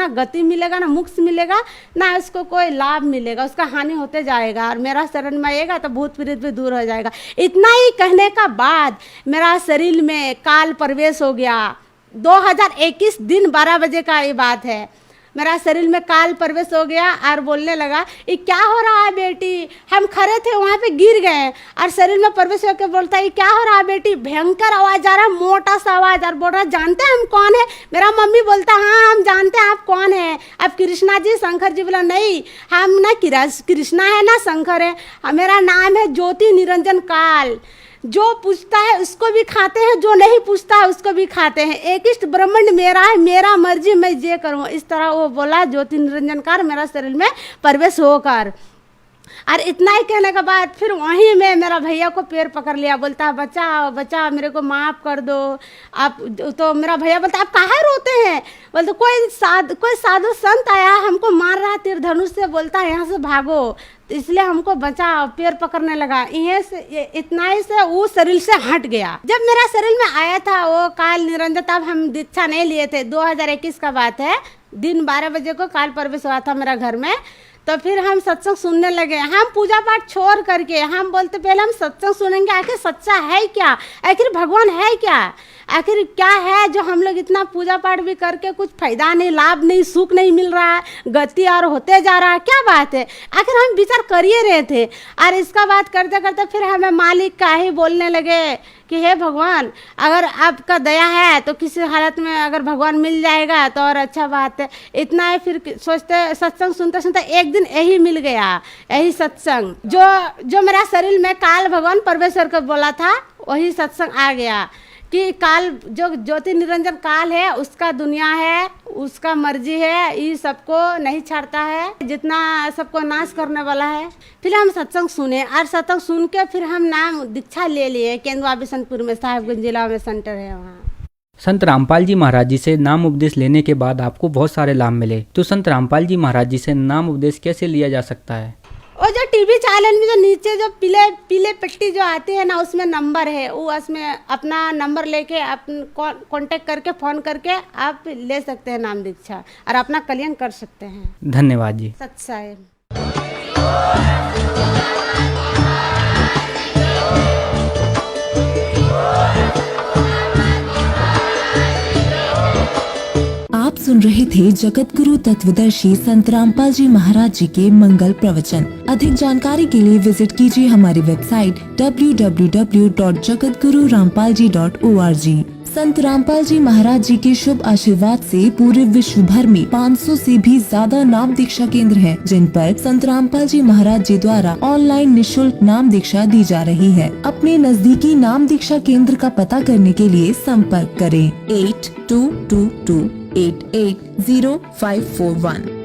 गति मिलेगा, ना मोक्ष मिलेगा, ना उसको कोई लाभ मिलेगा, उसका हानि होते जाएगा और मेरा शरण में आएगा तो भूत प्रेत भी दूर हो जाएगा। इतना ही कहने का बाद मेरा शरीर में काल प्रवेश हो गया। 2021 दिन 12 बजे का ये बात है, मेरा शरीर में काल प्रवेश हो गया और बोलने लगा ये क्या हो रहा है बेटी। हम खड़े थे वहाँ पे गिर गए और शरीर में प्रवेश होकर बोलता है ये क्या हो रहा है बेटी। भयंकर आवाज़ आ रहा है, मोटा सा आवाज़, और बोल रहा जानते हैं हम कौन है। मेरा मम्मी बोलता हाँ हम जानते हैं आप कौन है। अब कृष्णा जी शंकर जी बोला नहीं हम ना कृष्णा है ना शंकर है, मेरा नाम है ज्योति निरंजन काल। जो पूछता है उसको भी खाते हैं, जो नहीं पूछता है उसको भी खाते हैं। एक इष्ट ब्रह्मांड मेरा है, मेरा मर्जी मैं जे करूँ। इस तरह वो बोला ज्योति निरंजन कार मेरा शरीर में प्रवेश होकर। और इतना ही कहने के बाद फिर वहीं में मेरा भैया को पैर पकड़ लिया, बोलता है बच्चा मेरे को माफ़ कर दो आप। तो मेरा भैया बोलता आप काहे रोते हैं। बोलते कोई साधु संत आया हमको मार रहा तीर धनुष से, बोलता है यहाँ से भागो, इसलिए हमको बचाओ। पैर पकड़ने लगा, यहीं से इतना ही से वो शरीर से हट गया। जब मेरा शरीर में आया था वो काल निरंजन, तब हम दीक्षा नहीं लिए थे, 2021 का बात है। दिन 12 बजे को काल प्रवेश हुआ था मेरा घर में। तो फिर हम सत्संग सुनने लगे। हम पूजा पाठ छोड़ करके हम बोलते पहले हम सत्संग सुनेंगे, आखिर सच्चा है क्या, आखिर भगवान है क्या, आखिर क्या है जो हम लोग इतना पूजा पाठ भी करके कुछ फायदा नहीं, लाभ नहीं, सुख नहीं मिल रहा है, गति और होते जा रहा है, क्या बात है। आखिर हम विचार करिए रहे थे और इसका बात करते करते फिर हमें मालिक का ही बोलने लगे कि हे भगवान अगर आपका दया है तो किसी हालत में अगर भगवान मिल जाएगा तो और अच्छा बात है। इतना है फिर सोचते सत्संग सुनते सुनते एक दिन यही मिल गया, यही सत्संग जो मेरा शरीर में काल भगवान परमेश्वर को बोला था, वही सत्संग आ गया कि काल जो ज्योति निरंजन काल है उसका दुनिया है, उसका मर्जी है, ये सबको नहीं छाड़ता है, जितना सबको नाश करने वाला है। फिर हम सत्संग सुने और सत्संग सुन के फिर हम नाम दीक्षा ले लिए। केंदुआ बिशनपुर में साहिबगंज जिला में सेंटर है वहाँ। संत रामपाल जी महाराज जी से नाम उपदेश लेने के बाद आपको बहुत सारे लाभ मिले, तो संत रामपाल जी महाराज जी से नाम उपदेश कैसे लिया जा सकता है। और जो टीवी चैनल में जो नीचे जो पीले पट्टी जो आती है ना उसमें नंबर है, वो उसमें अपना नंबर लेके कांटेक्ट करके फ़ोन करके आप ले सकते हैं नाम दीक्षा और अपना कल्याण कर सकते हैं। धन्यवाद जी। सत्साई। आप सुन रहे थे जगत गुरु तत्वदर्शी संत रामपाल जी महाराज जी के मंगल प्रवचन। अधिक जानकारी के लिए विजिट कीजिए हमारी वेबसाइट www.jagatgururampalji.org। संत रामपाल जी महाराज जी के शुभ आशीर्वाद से पूरे विश्व भर में 500 से भी ज्यादा नाम दीक्षा केंद्र हैं, जिन पर संत रामपाल जी महाराज जी द्वारा ऑनलाइन निशुल्क नाम दीक्षा दी जा रही है। अपने नजदीकी नाम दीक्षा केंद्र का पता करने के लिए संपर्क करें 8222880541।